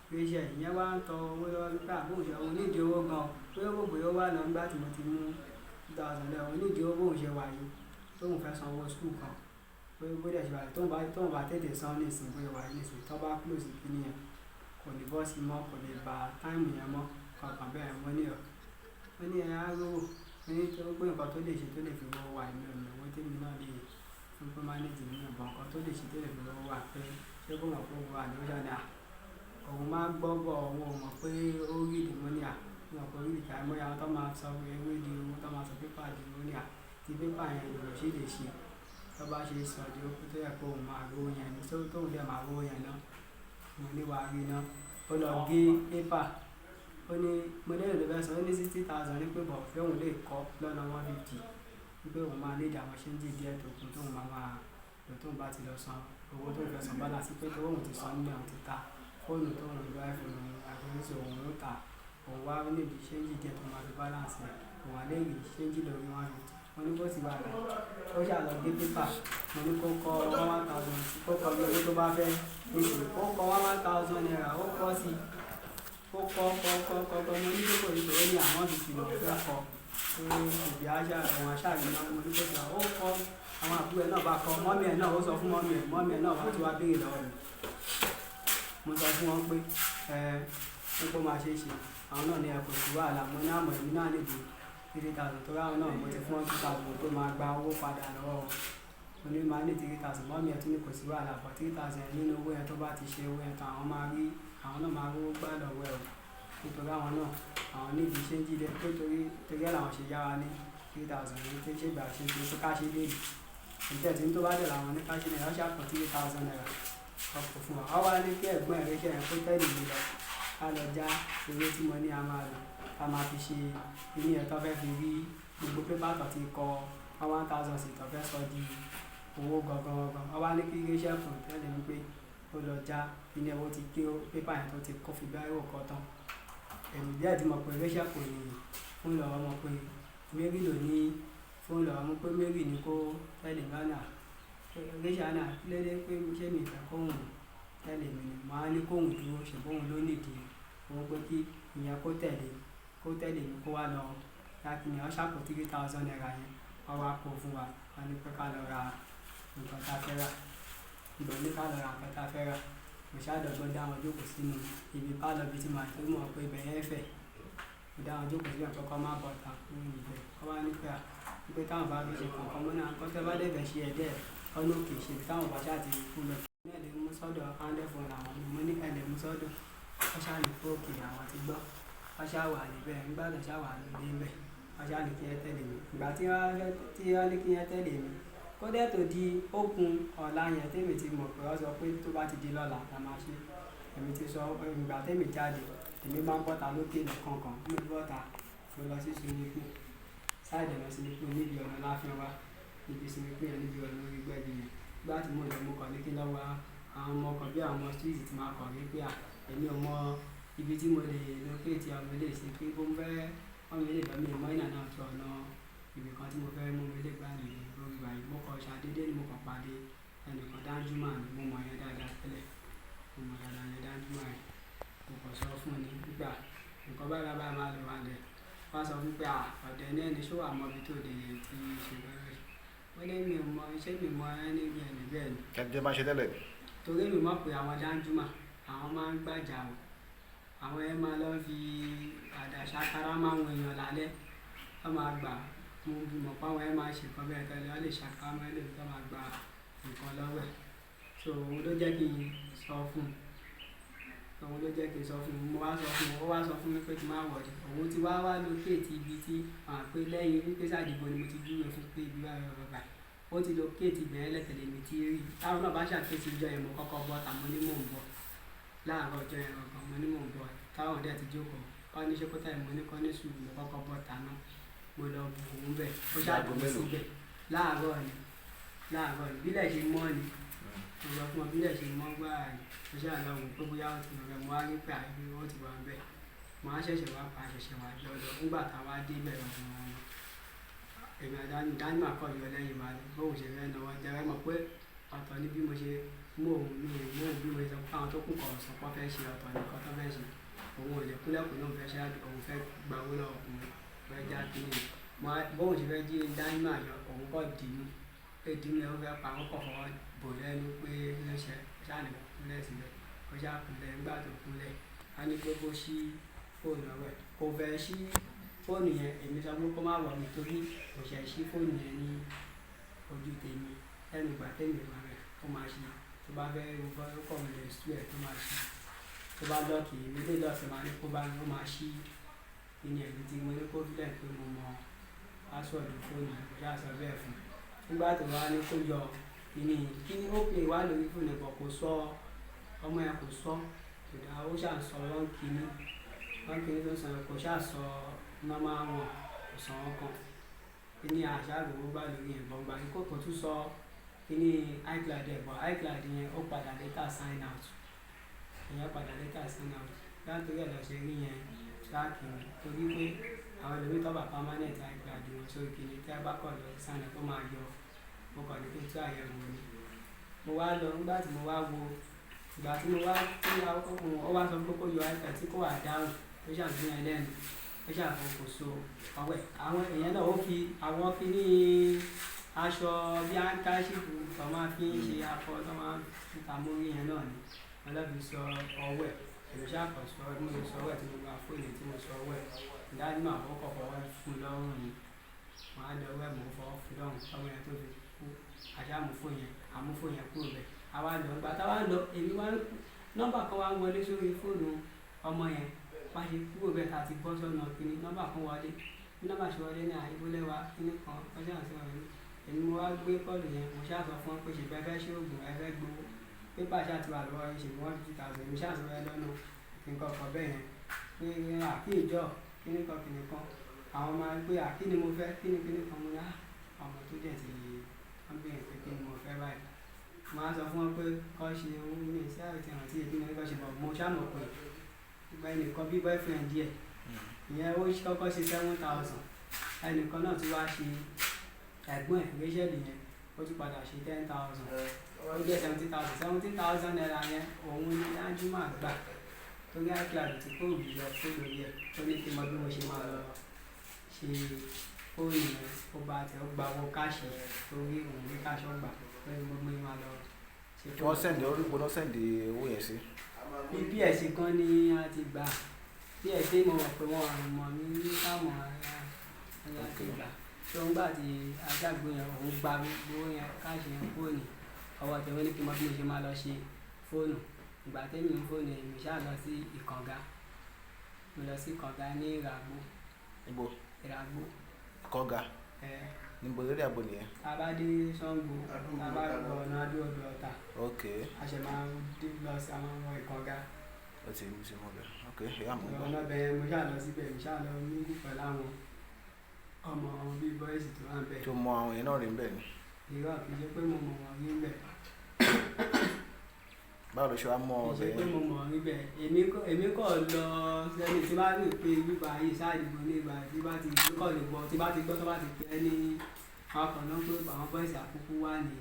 gbéṣẹ́ ìyẹn wá ń tọ owó lọ́wọ́ nígbà bóun ṣe òun nídìí owó gan pé gbogbo yóò wà lọ nígbà tí mo ti mú 2000 lẹ́wọ̀n òun nídìí owó bóun ṣe wà yìí tóun fẹ́ san owó skul kan pé bó dẹ̀ ṣe wà tóun bá tètè san ní ìsìn bóyá wà yìí nìsín tó bá close kíní yẹn kò ní bọ́ sí mọ́ kò lè ba táìmù yẹn mọ́ kankan bẹ́ẹ̀ wọ́n ní ẹ̀ á rówó ní tó pé nǹkan tó lè ṣe tó lè fi rówó wà nínú ọ̀nà owó tèmi náà lè fún pé mánéjì nínú ọ̀bọ̀n nǹkan tó lè ṣe tó lè fi rówó wà pé ṣé kó mọ̀ pé wà ní ọjà náà òun máa gbọ́ bọ̀ òun ò mọ̀ pé ó rí ìdìmọ́níà ní ọ̀pọ̀ orí ìka ẹ̀mọ́ ya tó máa sọ pé ewé di owó tó máa sọ pépà ìdìmọ́níà tí pépà yẹn lò sí lè ṣe tó bá ṣe sọ di okú tó yẹ kó òun máa rówó yẹn ní tóun dẹ̀ máa rówó yẹn náà mo ní wàá rí náà ó lọ gé pépà ó ní mo lérò ló fẹ́ san ó ní 60,000 ní pé bọ̀ fẹ́ òun lè kọ́ lọ́nà 150 wípé òun máa ní ìdààmú ṣe ń jì díẹ̀ tó kún tóun máa lò tóun bá ti lọ san owó tó fẹ́ san bálá sí pé tó òun ti san nílẹ̀ òun ti ta fóònù tó ń lo iPhone àgbẹ̀rẹ̀sì òun ló ta òun wá nídìí ṣe ń jì díẹ̀ tó máa fi balance ẹ̀ òun àlẹ́ yìí ṣe ń jì lórí 150 mo ní bó ti wà rẹ̀ ó ṣàlọ gé pépà mo ní kó kọ 1,000 kó kọ bí owó tó bá fẹ́ níṣẹ́ ó kọ 1,000 naira ó kọ́ sí ó kọ́ mo ní kókò ìṣòro ní àwọn ti fìlọ̀ fẹ́ kọ ìbí àṣà àwọn aṣáàrí náà mo ní kó ti wà ó kọ́ àwọn àbúrò ẹ̀ náà bá kọ mọ́mí ẹ̀ náà ó sọ fún mọ́mí ẹ̀ náà wá tí wá béèrè lọ́wọ́ mi mo sọ fún wọn pé ẹ kó máa ṣe é ṣe àwọn náà ní ẹ kò sí wàhálà mo ní àmọ́ èmi náà níbi 3,000 tó ráwọn náà mo ti fún wọn 2,000 tó máa gba owó padà lọ́wọ́ mo ní máa ní 3,000 mọ́mí ẹ̀ tún ní kò sí wàhálà bọ̀ 3,000 nínú owó yẹn tó bá ti ṣe owó yẹn tán àwọn náà máa rówó gbà lọ́wọ́ ẹ̀ o nítorí àwọn náà àwọn níbi ṣe ń jíde pé torí ẹ̀ làwọn ṣe yára ní 3,000 ní pé ṣé ìgbà ṣe pé ká ṣe léèrè ìtẹ̀ tí tó bá dẹ̀ làwọn ní ká ṣe náírà ṣàpọ̀ 3,000 naira ọkọ̀ fún wa wá ní kí ẹ̀gbọ́n ẹ̀rẹ́ ṣe ẹ̀kọ́ tẹ́lẹ̀ mi lọ ká lọ já owó tí mo ní a máa lò ká máa fi ṣe ilé ẹ̀ tó fẹ́ fi rí gbogbo pépà tó ti kọ 1,000 sí tó fẹ́ sọ di owó gangan wá ní kí iléeṣẹ́ fún tẹ́lẹ̀ mi pé ó lọ já ilé ẹ̀ ó ti gé pépà yẹn tó ti kó fi bá ẹ̀rọ kọ tán ẹ̀rù díẹ̀ tí mo pè iléeṣẹ́ kò ní fún lọ́wọ́ mo pé Mary lò ní fún lọ́wọ́ mo pé Mary ní kó tẹ́lẹ̀ gánà iléeṣẹ́ náà lédè pé ṣé mi ìfẹ́ kóhùn tẹ́lẹ̀ mi ni màá ní kóhùn dúró ṣùgbọ́n òun ló nídìí òun pé kí ìyẹn kó tẹ̀lé mi kó wá lọ lákìní ọ ṣàpò 3,000 naira yẹn wọ́n wá kó fún wa wọ́n ní pé ká lọ ra nǹkan tá a fẹ́ rà ìgbọ̀n ní ká lọ ra nǹkan tá a fẹ́ rà mo ṣàdọ̀gbọ́n dá wọn jókòó sínú ibi pálọ̀ bíi tí màá tó mọ̀ pé ibẹ̀ yẹn fẹ̀ mo dá wọn jókòó síbẹ̀ kọ́kọ́ má bọ̀ tà fún ìbẹ̀ kọ́ wá ní pé táwọn bá fi ṣe kankan mọ́ náà kọ́ tẹ́ bá dẹ̀bẹ̀ ṣe ẹ̀dẹ́ ọ̀nà òkè ṣe táwọn bá ṣáà ti kú lọ. ní ẹ̀lẹ́ mú sọ́dọ̀ handphone àwọn ọmọ ní ẹ̀lẹ́ mú sọ́dọ̀ wọ́n ṣáà ní pé òkè àwọn ti gbọ́ wọ́n ṣáà wà níbẹ̀ nígbà tó ṣáà wà lóde ńbẹ̀ wọ́n ṣáà ní kí ẹ tẹ̀lé mi ìgbà tí wọ́n ní kí ẹ tẹ̀lé mi kó dẹ̀ tó di okùn ọ̀la yẹn tèmi ti mọ̀ pé wọ́n sọ pé tó bá ti di lọ́la la máa ṣe èmi ti sọ ìgbà tèmi jáde èmi máa ń bọ́ta lókè nìkankan mo bọ́ta mo lọ sí sinipu sáìdì lọ sinipu níbi ọ̀nà láfíà wa níbi sinipu yẹn níbi ọ̀nà orí gbẹ́bí yẹn gbá tí mo lọ mo kàn ní kí lọ́wọ́ àwọn ọmọ ọkọ̀ bí àwọn ọmọ street ti máa kọ̀ ní pé èmi ò mọ ibi tí mo lè lókèétì ọmọ ilé ṣe pé bó ń fẹ́ ọmọ ilé ìgbà mi mọ́ ìnà náà tó ọ̀nà ibì kan tí mo fẹ́ mú mi lè gbà nìyí lórí ìgbà yìí mo kàn ṣàdédé ni mo kàn pàdé ẹnìkan Danjuma ni mo mọ̀ yẹn dáadáa tẹ́lẹ̀ mo mọ̀ dáadáa yẹn Danjuma yẹn mo kàn sọ fún ni nígbà nǹkan báyìí báyìí máa lọ wà lẹ̀ wọ́n sọ fún pé ọ̀dẹ̀ náà ni ṣó wà mọ́ ibi tó lè ti ṣe bẹ́ẹ̀ wọ́n lé mi mọ iṣẹ́ mi mọ ẹni bí ẹni bẹ́ẹ̀ ni. kẹ́ńtẹ́ máa ṣe tẹ́lẹ̀. torí mi mọ̀ pé àwọn Danjuma àwọn máa ń gbàjà o àwọn ẹ máa lọ fi àdàṣà kára máa ń wọ̀nyàn lálẹ́ wọ́n máa gbà mo mọ̀ pé àwọn ẹ máa ṣe nǹkan bẹ́ẹ̀ tẹ́lẹ̀ wọ́n lè ṣàkámọ́ ẹ̀ lè fi máa gba nǹkan lọ́wọ́ ẹ̀ so òun ló jẹ́ kí n sọ fún mo wá sọ fún ó wá sọ fún mi pé kí n má wọ̀dì òun ti wá lókèétì ibi tí pé lẹ́yìn wípé sàdìbò ni mo ti dúró fún pé ibi báyọ̀ bàbá ó ti lókèétì bẹ̀rẹ̀ lẹ́tẹ̀lé mi tí rí táwọn náà bá ṣàkíyèsí ìjọ yẹn mo kọ́kọ́ bọ́ ta mo ní mò ń bọ̀ láàárọ̀ ọjọ́ yẹn gangan mo ní mò ń bọ̀ táwọn ọ̀dẹ́ ti jókòó wọ́n ní ṣe kó táyì mo ní kọ́ ní sùúrù mo kọ́kọ́ bọ́ ta náà mo lọ bù òun bẹ̀ ó ṣàdùn síbẹ̀ láàárọ̀ ni bílẹ̀ ṣe mọ́ ni mo lọ fún ọ bílẹ̀ ṣe mọ́ gbáà ni mo ṣe àlọ́ òun pé bóyá ó ti rẹ̀ mo wá rí pé àìrí ó ti wà ń bẹ̀ màá ṣẹ̀ṣẹ̀ wá pa ṣẹ̀ṣẹ̀ wá jọ lọ nígbà tá a wá dé bẹ̀rẹ̀ ọ̀hún èmi àdáni máa kọ́ yọ lẹ́yìn máa bóun ṣe fẹ́ náwó jẹ́ ẹ mọ̀ pé ọ̀tọ̀ ní bí mo ṣe mú òun bí mo ṣe sọ pé àwọn tó kù kọ̀ ọ̀sán kọ́ fẹ́ ṣe ọ̀tọ̀ nìkan tó fẹ́ ṣe òun ò lè kúlẹ̀kùn náà fẹ́ ṣe òun fẹ́ gba owó lọ́wọ́ òun fẹ́ já kínní bóun ṣe fẹ́ jí dání máa yọ òun kọ́ dìímú pé dìímú ẹ̀ ó fẹ́ pa àwọn kọ̀ọ̀kan bò lẹ́nu pé lẹ́sẹ̀ ṣáàlì kúnlẹ̀ síbẹ̀ ó ṣáà kúnlẹ̀ nígbà tó kúnlẹ̀ á ní pé kó ṣí fóònù ọ̀wẹ̀ kò fẹ́ ṣí fóònù yẹn èmi sọ pé kó má wọ̀ mí torí kò ṣe ṣí fóònù yẹn ní ojú tèmi lẹ́nu ìgbà tèmi wà rẹ̀ ó máa ṣí tó bá fẹ́ kọ́ mi lè sú ẹ̀ tó máa ṣí tó bá lọ́ọ̀kì méjèèjì lọ́sẹ̀ máa ní kó bá ó máa ṣí ìyẹn ẹ̀mí tí mo ní kó fílẹ̀ pé mo mọ pásọ̀dù fóònù kò ṣáà sọ bẹ́ẹ̀ fún nígbà tó wá ní kó yọ kíní ó pè wá lórí fóònù ẹ̀kọ́ kò sọ ọmọ yẹn kò sọ ìdá ó ṣáà sọ wọ́n kíní tó sọ kò ṣáà sọ nọ́mà wọn kò sọ wọn kan kíní àṣà gbogbo bá lórí yẹn gbọ̀ngbà kó kò tún sọ kíní iCloud ẹ̀ bọ̀ iCloud yẹn ó padà later sign out ìyẹn padà later sign out látòrí ẹ̀ lọ ṣe rí yẹn ṣáàkì torí pé àwọn ẹlòmíì tó bá permanent iCloud wọn sórí kíní tí a bá kọ̀ lọ sign out tó máa yọ mo kàn ní pé tí àyẹ̀wò ni mo wá lọ nígbà tí mo wá wo ìgbà tí mo wá ó wá sọ pé kó yọ iPad tí kò wà dáhùn ó ṣàfihàn lẹ́nu ó ṣàfihàn kò so ọwẹ́ àwọn èèyàn náà ó fi àwọn kíní aṣọ bí ankaṣífù tó máa fi ń ṣe akọ tó máa ń ta mórí yẹn náà ni ọlọ́bi sọ ọwẹ́ èmi ṣàkóso ọdún mo sọ ọwẹ́ tí mo gba fóònù tí mo sọ ọwẹ́ ìdánimọ̀ àkọ́kọ́ fọwọ́ fún lọ́rùn ni wọ́n á dọ̀wẹ́ mo fọwọ́ fún lọ́rùn tọ́wọ́ yẹn tó fi kú àmúfò yẹn kúrò bẹ́ẹ̀ àwa lọ gbà táwa lọ èmi wá nọ́mbà kan wá wọlé sórí fóònù ọmọ yẹn wá ṣe kúrò bẹ́ẹ̀ tá a ti bọ́ sọ́nà kínní nọ́mbà kan wọlé bí nọ́mbà ṣe wọlé ní àìbólẹ́wà kínní kan ọjọ́ àti ọ̀rẹ́ èmi mo wá gbé kọ́ọ̀lù yẹn mo ṣáà sọ fún wọn pé ṣe fẹ́ ṣe oògùn ẹ fẹ́ gbowó pépà ṣáà ti wà lọ́wọ́ ẹ ṣe 150,000 èmi ṣáà sọ ẹ lọ́nà nǹkan kan bẹ́ẹ̀ yẹn pé àkíyèjọ kínní kan àwọn máa ń gbé àkíní mo fẹ́ kínní kan mo yá ọmọ tó dẹ̀ ti wọ́n bẹ̀rẹ̀ pé kí ni mo fẹ́ báyìí mo á sọ fún wọn pé kọ́ ṣe owó mi sí àìtí àti èdè mo ní kọ́ ṣe bọ̀ mo ṣàmọ̀ pé ìgbà ẹnìkan bí boyfriend díẹ̀ ìyẹn ó kọ́kọ́ ṣe 7,000 ẹnìkan náà tún wá ṣe ẹ̀gbọ́n ẹ̀ rachel yẹn ó tún padà ṣe 10,000 ó jẹ́ 17,000 naira yẹn òun ní ájúmọ̀ àgbà torí iCloud ti kó òbíyọ tó lórí ẹ̀ tó ní kí n mọ bí mo ṣe máa lọ ṣe fóònù yẹn ó bá tẹ ó gba owó káàṣì torí òun ní káàṣì ọgbà lẹ́yìn gbogbo yẹn máa lọ ṣe fóònù. wọ́n sẹ́ndì orípo náà sẹ́ndì owó yẹn sí. bí ẹ̀sìn kan ni a ti gbà bí ẹ̀sìn mo mọ̀ pé wọ́n rìn mọ́ mi ní káwọn ara ti gbà tó ń gbà tí ajágbó yẹn òun gba gbogbo yẹn káàṣì yẹn fóònù ọwọ́ tẹ̀wé ní kí n mọ bí mo ṣe máa lọ ṣe fóònù ìgbà tẹ́mi ń fóònù yẹn mi ṣáà lọ sí ìkànga mo lọ sí ìkànga ní ìràgbó. níbo ìràgbó. kọ́ga níbo lórí àgbo nìyẹn. abádé Ṣàngó abágbọ ọ̀nà adó-odò ọ̀tà. ok. a ṣe máa lọ sí àwọn ọmọ ìkànga. ó ti mú sí mọ́ bẹ́ẹ̀ ok ìyá mọ̀ ń bọ̀. ọ̀nà bẹ́ẹ̀ mo ṣáà lọ síbẹ̀ mo ṣáà lọ ní pẹ̀lú àwọn ọmọ bíi bọ́ìsì tó wà ń bẹ̀. tó mọ àwọn yẹn náà rí ń bẹ̀ ni. irọ́ kì í ṣe pé mo mọ̀ wọ́n rí ń bẹ̀. báwo ló ṣe wá mọ ọbẹ̀ yẹn. kì í ṣe pé mo mọ̀ rí bẹ̀ èmi kọ̀ lọ sẹ́ni tí bá rí pé bíbá yìí ṣáàdìbò ní ìgbà tí bá ti kọ̀ lè gbọ́ tí bá ti gbọ́ tó bá ti pẹ́ ní ọkọ̀ náà pé àwọn bọ́ìsì àkókò wà ní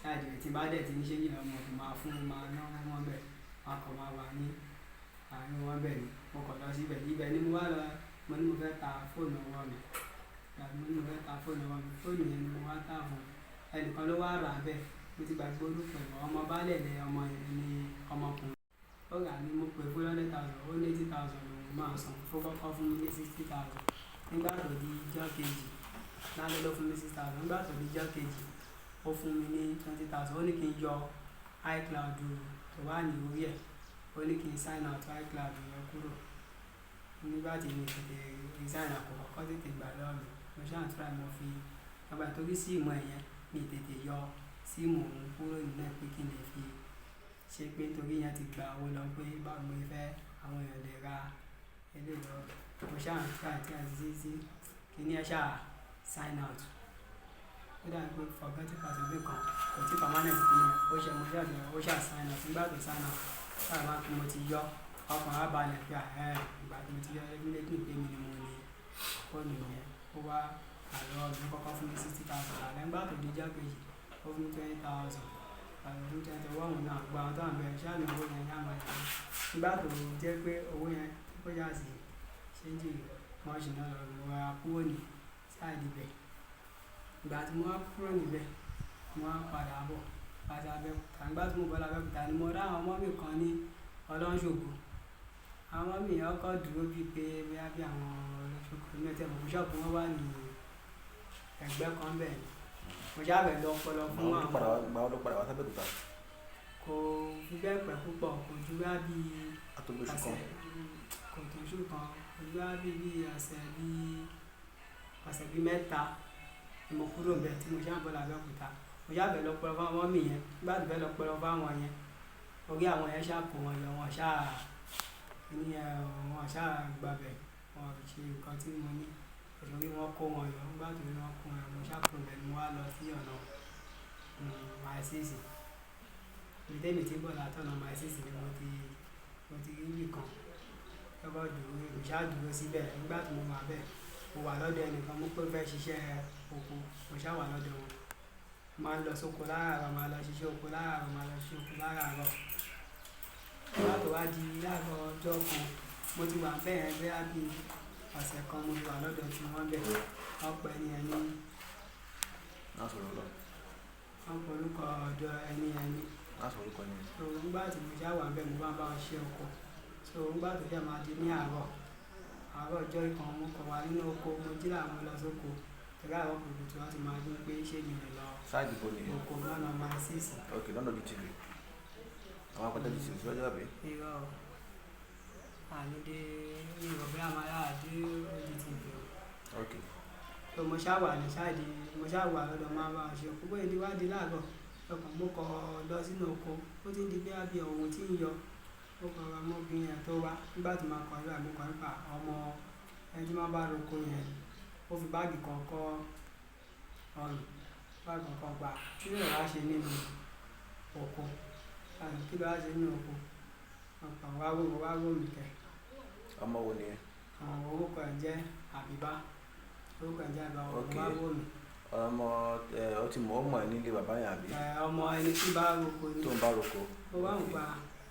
ṣáàdìbò tí bá dẹ̀ ti ní ṣé yìí lọ́mọ kò máa fún un máa ná wọn bẹ̀ wọn kọ̀ máa wà ní àárín wọn bẹ̀ ni mo kọ̀ lọ síbẹ̀ ibẹ̀ ni mo wá lọ mo ní mo fẹ́ ta fóònù ọwọ́ mi mo ní mo fẹ́ ta fóònù ọwọ́ mi fóònù yẹn ni mo wá tà fún ẹnìkan ló wá rà bẹ́ẹ̀ mo ti gbàgbé orúkọ ẹ̀ ọmọ baálẹ̀ ní ọmọ yẹn ní ọmọkùnrin ó rà ní mo pè fún 100,000 ó ní 80,000 lòun máa san fún kọ́kọ́ fún mi ní 60,000 nígbà tó di ijọ́ kejì lálẹ́ ló fún mi 6,000 nígbà tó di ijọ́ kejì ó fún mi ní 20,000 ó ní kí n yọ iCloud tó wà ní orí ẹ̀ ó ní kí n sign out iCloud yẹn kúrò nígbà tí mi tètè resign àkọ́kọ́ kọ́ tètè gbà lọ́ọ̀lù mo ṣáà try mo fi ọgbà torí síìmù ẹ̀yẹn mi tètè yọ síìmù òun kúrò nílẹ̀ pé kí n lè fi ṣe pé torí yẹn ti gba owó lọ pé báwo mo fẹ́ àwọn èèyàn lè ra eléyìí lọ mo ṣáà ń try tí a ti sí kí ni ẹ ṣáà sign out ó dàbí pé forgetting password kan kò tí permanent kí ni ó ṣe mo ṣáà ó ṣáà sign out nígbà tó sign out ṣáà máa fi mo ti yọ ọkàn á balẹ̀ pé ìgbà tí mo ti yọ evidently pé mi ni mo ní fóònù yẹn ó wá àlọ́ ọdún kọ́kọ́ fún mi 60,000 àlẹ́ ńgbà tó di ọjọ́ kejì ó fún mi 20,000 àlọ́ fún 20 owó ọ̀hún náà gba àwọn tó ń bẹ̀rẹ̀ ṣáà ní owó yẹn yá máa yá nígbà tó jẹ́ pé owó yẹn ó yà sí ṣéǹjì mọ́ọ̀ṣì náà lọ mo ra kúrò ní sáìdì bẹ̀ ìgbà tí mo wá kúrò níbẹ̀ mo wá padà bọ̀ láti Abẹ́òkúta nígbà tí mo bọ́ lábẹ́òkúta ni mo rá àwọn ọmọ mi kan ní Ọlọ́ṣogbo àwọn ọmọ mi yẹn kọ́ dúró bíi pé bóyá bí àwọn Ọlọ́ṣogbo mẹ́tẹ̀ mọ̀ ṣọ́ọ̀bù wọn wà ní ẹgbẹ́ kan bẹ́ẹ̀ ni mo ṣáàbẹ̀ lọ ọpọlọ fún àwọn gbàwọ́ ló padà wá sábẹ́òkúta kò fi bẹ́ẹ̀ pẹ́ púpọ̀ kò ju bá bí àtògbóṣù kan kò tó oṣù kan kò ju bá bí ọ̀sẹ̀ bí mẹ́ta ni mo kúrò bẹ́ẹ̀ tí mo ṣáàbọ̀ lábẹ́òkúta mo ṣáàbẹ̀ lọ ọpọlọ fún àwọn ọmọ mi yẹn nígbà tó fẹ́ lọ ọpọlọ fún àwọn yẹn orí àwọn yẹn ṣàkó wọn yọ wọn ṣáà gbàbẹ̀ wọn ṣe nǹkan tí mo ní ìṣòrí wọn kó wọn yọ nígbà tó ní wọn kó wọn yọ mo ṣàkó bẹ̀ ni mo wá lọ sí ọ̀nà Maisisi ìdẹ́mi tí ń bọ̀ látọ̀nà Maisisi ni mo ti rí ibì kan lọ́kọ̀ dúró mo ṣáà dúró síbẹ̀ nígbà tí mo wà bẹ́ẹ̀ mo wà lọ́dọ̀ ẹnìkan mo pé fẹ́ ṣiṣẹ́ oko mo ṣáà wà lọ́dọ̀ wọn máa ń lọ sóko láràárọ̀ máa lọ ṣiṣẹ́ oko láràárọ̀ máa lọ ṣiṣẹ́ oko láràárọ̀ nígbà tó wá di láàárọ̀ ọjọ́ kan mo ti wà bẹ́ẹ̀ bẹ́ẹ̀ bí ọ̀sẹ̀ kan mo ti wà lọ́dọ̀ tí wọ́n bẹ̀ ọ̀pọ̀ ẹni náà sọ̀rọ̀ lọ wọ́n polúkọ ọ̀dọ̀ ẹni náà sọ̀rọ̀ orúkọ ni so nígbà tí mo ṣáà wà bẹ́ẹ̀ mo bá wọn ṣe oko so nígbà tó dẹ̀ máa di ní àárọ̀ ọjọ́ ìkan mo kọ̀ wá nínú oko mo jí làwọn lọ sóko tẹ̀lé àwọn kòkòrò tí wọ́n ti máa dín pé ṣé mi lè lọ sáàdì bò ní oko lọ́nà Maisisi. ok lọ́nà GTV àwọn akọ́tà GTV síwájú àbí. irọ́ ànídé irọ́ bí àmàlà àdé GTV o. ok so mo ṣáà wà ní ṣáàdì mo ṣáà wà lọ́dọ̀ máa bá wọn ṣe oko bóyá ìdíwádìí láàárọ̀ ọkàn mo kọ lọ sínú oko ó ti ń di bí abẹ òun tí ń yọ ó kọ ọmọbìnrin yẹn tó wá nígbà tí màá kọ ìlú àmì kan nípa ọmọ ẹni tí wọ́n bá roko yẹn ó fi báàgì kan kọ́ ọrùn báàgì kan gbà kí ló wá ṣe nínú oko kí ló wá ṣe nínú oko ọ̀pọ̀ wá wò mí kẹ́. ọmọ wo ni ẹ. orúkọ ẹ̀ jẹ́ Àbíbá orúkọ ẹ̀ jẹ́ Àbíbá wá wò mí. ọmọ ọ ti mọ ọmọ ẹ nílé bàbá yẹn àbí. ọmọ ẹni tí bá roko ni. tó ń bá roko. ó wá ń gba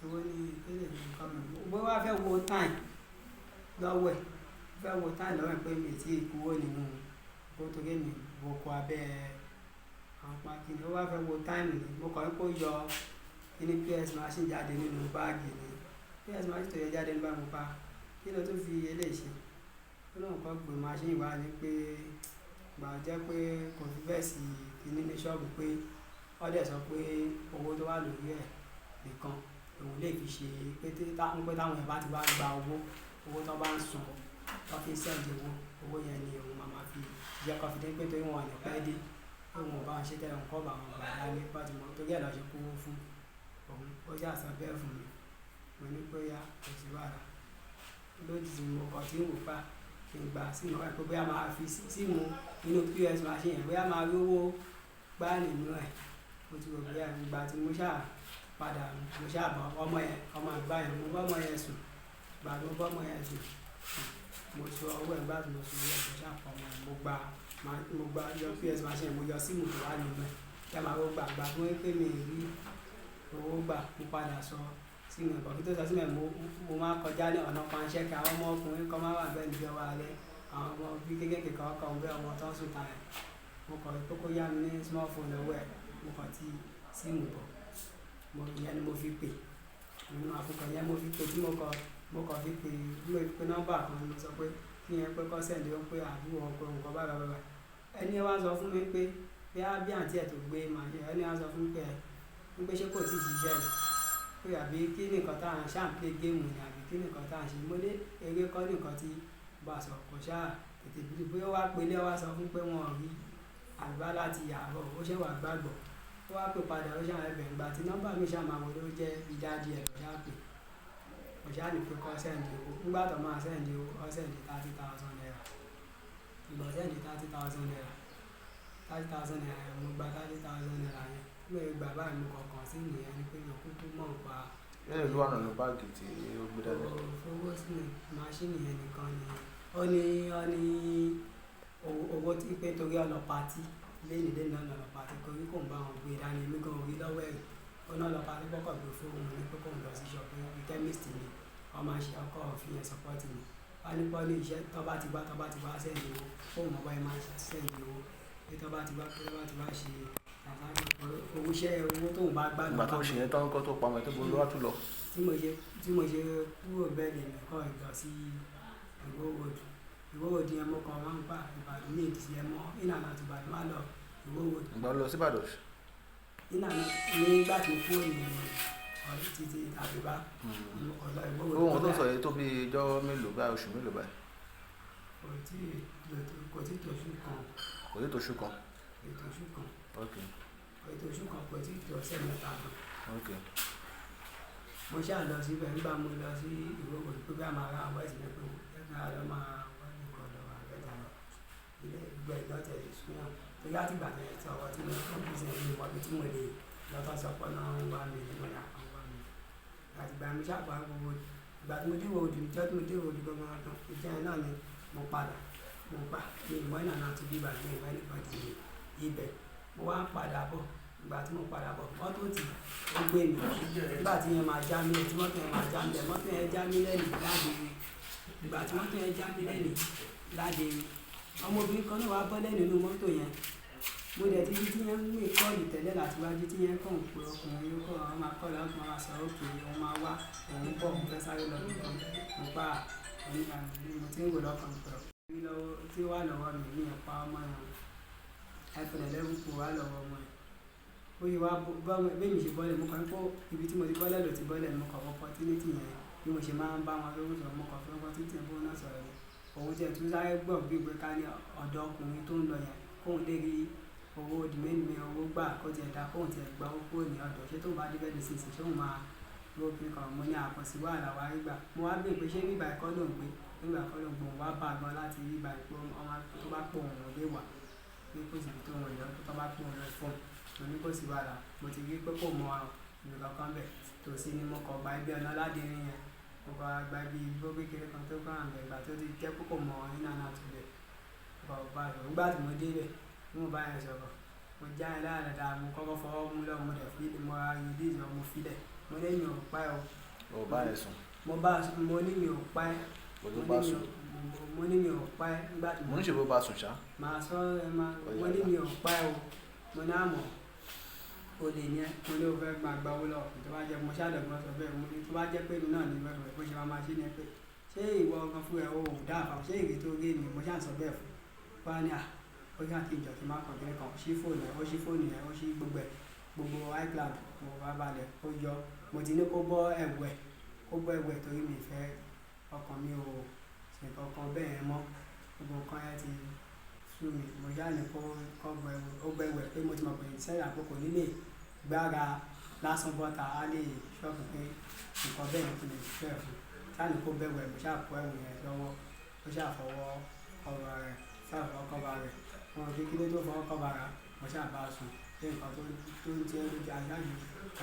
owó ní ìpínlẹ̀ nǹkan mi bó wá fẹ́ wo táìm lọ́wọ́ ẹ̀ fẹ́ wo táìm lọ́wọ́ ẹ̀ pé mi ti kúrò nínú owó tó gé mi wọkọ abẹ́ àwọn pákí ni ó wá fẹ́ wo táìm ni mo kàn ń kó yọ kíní PS machine jáde nínú báàgì ni PS machine tó yẹ jáde nígbà mo pa kí ló tún fi eléyìí ṣe ó náà kọ́ gbé machine wá ní pé gbà jẹ́ pé kò fi bẹ́ẹ̀ sí kíní ní ṣọ́ọ̀bù pé wọ́n dẹ̀ sọ pé owó tó wà lórí ẹ̀ nìkan òun lè fi ṣe pé táwọn èèyàn bá ti wá gba owó tó bá ń sùn tó fi sẹ́ǹdì owó yẹn ni òun máa fi jẹ́ kó fi dé pé torí wọn ò ní pẹ́ dé pé wọn ò bá wọn ṣe tẹ́lẹ̀ wọn kọ́ bá wọn gbà dání pàtó mọ́ torí ẹ̀ lọ́ ṣe kówó fún òun ó jà sọ bẹ́ẹ̀ fún mi mo ní pé yá kò sí wàrà lójijì mo kàn tí ń wò pa kí n gbà sí ìmọ̀ ẹ̀ pé bóyá máa fi síìmù inú PS machine yẹn bóyá máa rí owó gbá nínú ẹ̀ mo ti rò bóyá ìgbà tí mo ṣáà padà mo ṣàbọ̀ ọmọ àgbà yẹn mo bọ́ ọmọ yẹn sùn gbà mo bọ́ ọmọ yẹn sùn mo sọ owó ẹ̀ gbà tí mo sọ owó ẹ̀ mo ṣàpọ̀ ọmọ yẹn mo gba yọ PS machine mo yọ síìmù tó wà nínú ẹ̀ kí a máa wọ́n gbà fún pé mi rí owó gbà mo padà sọ síìmù ẹ̀ bọ̀ kí tó sọ síìmù ẹ̀ mo máa kọjá ní ọ̀nà panṣẹ́ kí àwọn ọmọkùnrin kan máa wà bẹ́ẹ̀ níbi ọwọ́ alẹ́ àwọn ọmọ bí kékèké kan kọ̀ bẹ́ẹ̀ ọmọ tó ń sùn tàn ẹ̀ mo kọ̀ kókó yá mi ní smartphone ọwọ́ ẹ̀ mo kọ̀ tí síìmù bọ̀ ìyẹn ni mo fi pè nínú àfikún yẹn mo fi pè tí mo kàn fi pè mo pe nọ́mbà kan mo sọ pé kí yẹn pé kọ́sẹ̀ǹdì ó pé àbúrò ọkọ nǹkan báyìí ẹni wá sọ fún mi pé bí àǹtí ẹ̀ tó gbé màá ṣe ẹni wá sọ fún mi pé ṣé kò tí ì ṣiṣẹ́ ni pé àbí kí nìkan tá à ń ṣàǹpé géèmù ni àbí kí nìkan tá à ń ṣe mo ní eré kọ́ nìkan tí bá a sọ kò ṣáà tètè bí bóyá wá pélé wá sọ fún pé wọn ò rí àgbá láti yàrá ó ṣe wà gbàgbọ́ ó wá pè padà ó ṣàwọn ẹbẹ̀ ìgbà tí nọ́mbà mi ṣàmà wọlé ó jẹ́ ìdájí ẹ̀ lọ́yà pé mo ṣáà ní pé kọ́ sẹ́ǹdì owó nígbà tó máa sẹ́ǹdì owó ọ sẹ́ǹdì 30,000 naira ìgbà sẹ́ǹdì 30,000 naira 30,000 naira mo gba 30,000 naira yẹn mo gbà báyìí mo kọ̀ọ̀kan sí nìyẹn ni pé yòókù tó mọ̀ pa Bẹ́ẹ̀ ló wà nínú báàgì tí ó gbé dání. Owó sínú máṣíìnì yẹn nìkan ni ó ní owó tí pé torí ọ̀nà pàtí lẹ́yìn náà lọ́nà pàtí torí kò ń bá wọn gbé dání èmi gan orí lọ́wọ́ ẹ̀rì ó náà lọ pàtí kọ́kọ́ gbé fóònù ní pé kò ń lọ sí ṣọ́ọ̀bù ní chemist ni wọ́n máa ṣe ọkọ̀ òfin ẹ̀ support ni wọ́n ní pọ́lì iṣẹ́ tó bá ti wá sẹ́yìn owó fóònù ọba ẹ̀ máa sẹ́yìn owó pé tó bá ti wá ṣe owó tóun bá gbà Ìgbà tó ṣe yẹn tán kọ́ tó pamọ́ ẹ̀ tó gbogbo wá tún lọ. tí mo ṣe kúrò bẹ́ẹ̀ lè kọ́ ìjọ sí Ìwó Road yẹn mo kàn máa ń gbà Ìbàdàn ní èdè yẹn mọ́ ìlànà àti Ìbàdàn máa lọ Ìwó Road. Ìgbà lọ sí Ìbàdàn. Ìlànà nígbà tó kúrò ní ọdún títí àbíbá ọ̀dọ̀ Ìwó Road. Ohun tó sọ yẹn tó bí ijọ́ mélòó báyìí, oṣù mélòó báyìí. Kò tí tó oṣù kan. Kò tí tó oṣù kan. Ok. Kò tí tó ọ̀sẹ̀ mẹ́ta kan. Ok. Mo ṣáà lọ síbẹ̀ nígbà mo lọ sí Ìwó Road pé bí a máa ra àwọn ẹ̀sìn pé ẹ̀ka lọ máa wá ní ìkọlọ̀ àgbẹ̀dà lọ ilé ìgbẹ́ ìdọ́tẹ̀ ìṣúná tó yá ti gbàgbé ẹ̀ tí ọwọ́ tí mo fún bí sẹ́yìn ní ìwọ́bi tí mo lè lọ́tọ̀ sọpọ̀ náà ń wá mi nínú ìyàpá ń wá mi. Àtìgbà mi ṣàpá gbogbo ìgbà tí mo dé Ìwó Road ìjọ́ tí mo dé Ìwó Road gbogbo ọdún ìjẹ́ náà ni mo gbà ní ìwọ́ ìlànà àti bíbà ní ìwọ́ nìkan ti ibẹ̀ mo wá padà bọ̀ ìgbà tí mo padà bọ̀ mọ́tò tí ó gbé mi nígbà tí yẹn máa já mi tí mọ́tò yẹn máa já mi lẹ̀ mọ́tò yẹn já mi lẹ́nu láàdé ìgbà tí mọ́tò yẹn já mi lẹ́nu láàdé ọmọbìnrin kan náà wá bọ́ lẹ́nu inú mọ́tò yẹn mo dẹ̀ ti di tí yẹn ń gbé kọ́ọ̀lù tẹ́lẹ̀ láti wájú tí yẹn kàn pé ọkùnrin yóò kọ́ àwọn máa kọ́ọ̀lù àwọn máa sọ òkè òun máa wá òun bọ̀ òun fẹ́ sáré lọ nípa onígbà mo ti ń wò lọ́kàn pẹ̀lú tí wà lọ́wọ́ mi ní ẹ̀pá ọmọ yẹn iPhone 11 Pro wà lọ́wọ́ ọmọ yẹn ó yẹ wá bẹ́ẹ̀ mi ṣe bọ́lẹ̀ mo kàn ń kó ibi tí mo ti bọ́lẹ̀ lò ti bọ́lẹ̀ mo kàn opportunity yẹn bí mo ṣe máa ń bá wọn lówó sọ̀rọ̀ mo kàn fẹ́ opportunity yẹn fún náà sọ̀rọ̀ yẹn òun tiẹ̀ tún sáré gbọ̀ gbígbé ká ní ọ̀dọ̀ ọkùnrin tó ń lọ yẹn kóun lè rí owó dìmẹ́nìmẹ́ owó gbà kó tiẹ̀ dá kóun tiẹ̀ gba owó kúrò ní ọ̀dọ̀ ṣé tóun bá dé bẹ́ẹ̀ nísinsìnyí ṣé òun máa lówó kí kan mo ní àkọsí wàhálà wá rí gbà mo wá bèè pé ṣé bíbá ẹ̀kọ́ ló ń gbé nígbà kọ́ ló ń gbòòrùn wá bá a gan láti rí ibà ìpò ọmọ tó bá pò òun lè wà pé kò sì tó wọn ìyọ́ tó bá pò òun lọ fún un ní kò sí wàhálà mo ti rí pé kò mọ ìlú kankan bẹ̀ tòsí ni mo kọ̀ gba ibi ọ̀nà ládìrín yẹn mo kọ̀ gba ibi igbó kékeré kan tó kàn àgbẹ̀ ìgbà tó ti jẹ́ pé kò mọ iná náà tó bẹ̀ kọ̀ bá a sọ̀rọ̀ nígbà tí mo dé bẹ̀ tí mo bá yẹn sọ̀rọ̀ mo já yẹn dáadáa mo kọ́kọ́ fọwọ́ mú lọ́wọ́ mo dẹ̀ fi mo ra ìdí ìjọ mo filẹ̀ mo ní mi ò pa ẹ́ o. Ò bá yẹn sùn. mo ní mi ò pa ẹ́. Mo ní mi ò pa ẹ́ nígbà tí mo ní ṣe bó bá sùn ṣá. Màá sọ ẹ máa mo ní mi ò pa ẹ́ o mo ní àmọ́ o lè ní ẹ mo ní o fẹ́ máa gba owó lọ́wọ́ tó bá jẹ́ mo ṣàdọ̀gbọ́n sọ bẹ́ẹ̀ mo ní tó bá jẹ́ pé mi náà ní bẹ́ẹ̀ bó ṣe máa ṣe ni pé ṣé ìwọ ọkàn fún ẹ o ò dáa fáwọn ṣé èrè tó gé ni mo ṣáà sọ bẹ́ẹ̀ fún wa ní à ó yà kí ìjọ kí n má kàn kíní kan ṣí fóònù ẹ ó ṣí gbogbo ẹ gbogbo iCloud mo bá balẹ̀ ó yọ mo ti ní kó bọ́ ẹ̀wẹ̀ torí mi fẹ́ ọkàn mi ò ṣe kankan bẹ́ẹ̀ mọ́ gbogbo nǹkan yẹn ti sú mi mo yá ní kó gbẹ̀wẹ̀ pé mo ti mọ̀ pé sẹ́yìn àkókò nílé gbára lásán bọ́ta á lè ṣọ́ọ̀bù pé nǹkan bẹ́ẹ̀ ni kò lè fẹ́ fún sáà ní kó bẹ̀wẹ̀ mo ṣáà kó ẹ̀wù yẹn lọ́wọ́ ó ṣáà fọwọ́ kọ́ba rẹ̀ wọn fi kílé tó fọwọ́ kọ́ba rẹ̀ mo ṣáà bá a sùn pé nǹkan tó ń jẹ́ lójú aṣáájú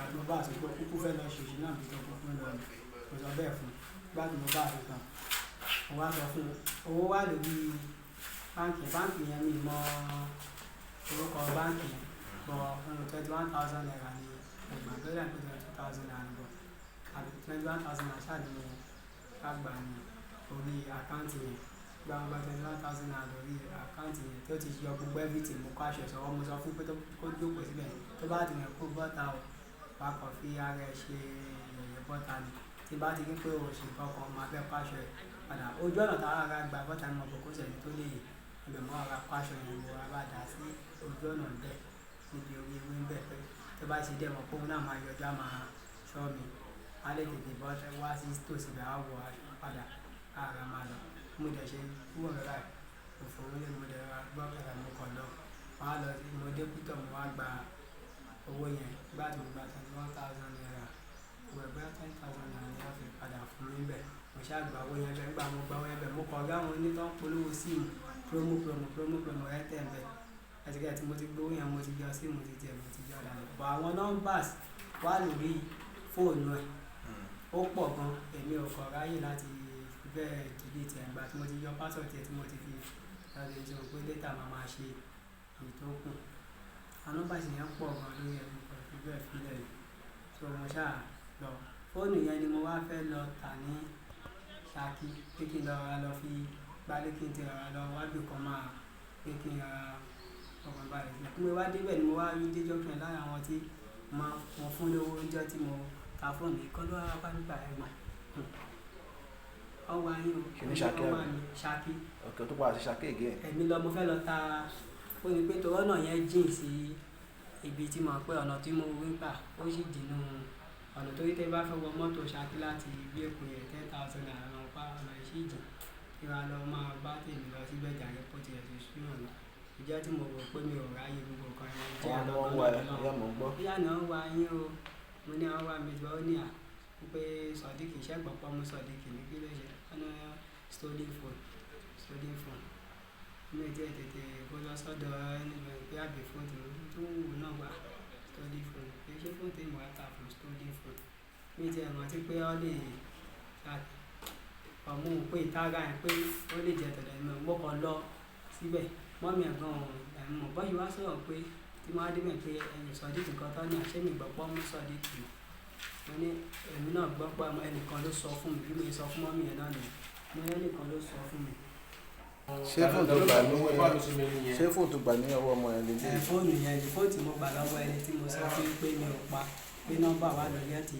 àti mo bá a sùn pé kúkú fẹ́ lọ ṣèṣì náà bí tó kúkú lọ ni mo sọ bẹ́ẹ̀ fún gbádùn mo bá a sùn tán mo wá sọ fún owó wà lórí báǹkì yẹn mi mọ orúkọ báǹkì yẹn bọ̀ 21,000 naira ni ẹgbàá tó dẹ̀ pé 22,000 naira bọ̀ àbí 21,000 naira ṣáà ni mo ká gbà ní orí àkáǹtì yẹn gba 21,000 naira lórí àkáǹtì yẹn tó ti yọ gbogbo everything mo kó aṣọ ìṣọwọ́ mo sọ fún pé kó jókòó síbẹ̀ tó bá ti yẹn kó bọ́ta o wàá kàn fi ara ẹ̀ ṣe ìyẹ̀yẹ̀ bọ́ta ni tí bá ti rí pé o ṣe kankan máa bẹ́ẹ̀ kó aṣọ ẹ̀ padà ojú ọ̀nà táwọn ará gba bọ́ta ni mo bọ̀ kó sẹ̀yìn tó lè ẹgbẹ̀ mọ́ ara kó aṣọ yẹn mo bá dà sí ojú ọ̀nà bẹ́ẹ̀ níbi orí ewé ń bẹ̀ pé tó bá ti dẹ̀ mọ́ pé òun náà máa yọjú á máa ṣọ́ mi á lè tètè bọ́ wá sí tòsí bẹ́ẹ̀ á wọ aṣọ padà ara máa lọ mo dẹ̀ ṣe kúrò rẹ̀ láì òfòwúlé mo dẹ̀ gbọ́ kẹ̀kẹ́ mo kàn lọ wọ́n á lọ sí mo dé kútọ̀ mo wá gba owó yẹn gbá tí mo gba 21,000 naira gbẹ̀gbẹ́ 10,000 naira ni wọ́n fi padà fún mi bẹ̀ mo ṣáà gba owó yẹn bẹ̀ gbà mo gba owó yẹn bẹ̀ mo kọ̀ ọ̀gá àwọn onítàn polówó síìmù promo airtel bẹ̀ ẹ̀sìkẹ́ tí mo ti gbowó yẹn mo ti yọ síìmù ti tiẹ̀ mo ti yọ dànù bọ̀ àwọn numbers wà lórí fóònù ẹ̀ ó pọ̀ gan èmi ò kọ̀ ráyè láti bẹ́ẹ̀ delete ẹ̀ nígbà tí mo ti yọ password ẹ̀ tí mo ti fi láti ṣe pé data máa ṣe èyí tó kù àwọn nọ́mbà sì yẹn pọ̀ gan lórí ẹ̀ nípa fi bẹ́ẹ̀ filẹ̀ so mo ṣáà lọ fóònù yẹn ni mo wá fẹ́ lọ tà ní Ṣakí pé kí n lọ fi gbálé kí n ti rọra lọ wájú kan máa pé kí n rọra ọkàn balẹ̀ sí i mo wá débẹ̀ ni mo wá rí déjọ́ fún ẹ lára àwọn tí mo fún lówó oúnjẹ tí mo ta fóònù yìí kọ́ ló wá bá nígbà ẹ̀gbọ́n ọwọ́ ayé o kì í ní Ṣakí ọwọ́ mi Ṣakí ọ̀kẹ́ tó padà sí Ṣakí again. èmi lọ mo fẹ́ lọ ta ó ní pé tòwọ́ náà yẹn jìn sí ibi tí mo pé ọ̀nà tí mo rí gbà ó sì dìnnú ọ̀nà tó yí tẹ́ bá fẹ́ wọ mọ́tò Ṣakí láti ibi Èkó yẹn 10,000 naira lọ pa ọ̀nà ìṣíjì kí wàá lọ máa bá tèmi lọ síbẹ̀ jàre kó tiẹ̀ ti súnà lọ ìjẹ́ tí mo rò pé mi ò ráyè gbogbo kan ẹ̀ jẹ́ àlọ́ ìyá náà wá yín o mo ní àwọn wá mi gbọ́ ó ní à pé Sodiq iṣẹ́ gbọ̀pọ̀ mu Sodiq ní kí ló ṣe ọ̀nà stolen phone mi ò tiẹ̀ tètè kó lọ sọ́dọ̀ ẹni pé àbí fóònù tó wù náà wà stolen phone pé ṣé fóònù tí mo wá tà fún stolen phone mi ò tiẹ̀ rántí pé ó lè ọmú pé ìtara ẹ̀ pé ó lè jẹ́ tọ̀dọ̀ mi mo kàn lọ síbẹ̀ mọ́mí ẹ̀gbọ́n ẹ̀mọ́ bọ́yì wá sọ̀rọ̀ pé tí wọ́n á débẹ̀ pé ẹ̀yìn Sodiq nǹkan tó ní àṣẹ mi gbọ́pọ́ mú Sodiq mo ní èmi náà gbọ́ pé ẹnìkan ló sọ fún mi bí mo sọ fún mọ́mí yẹn náà nìyẹn mo ní ẹnìkan ló sọ fún mi. ṣé fóònù tó gbà ní ọwọ́ ọmọ yẹn lélẹ̀. fóònù yẹn ni fóònù tí mo gbà lọ́wọ́ ẹni tí mo sọ fún pé mi ò pa pé nọ́mbà wà lórí ẹ̀ tí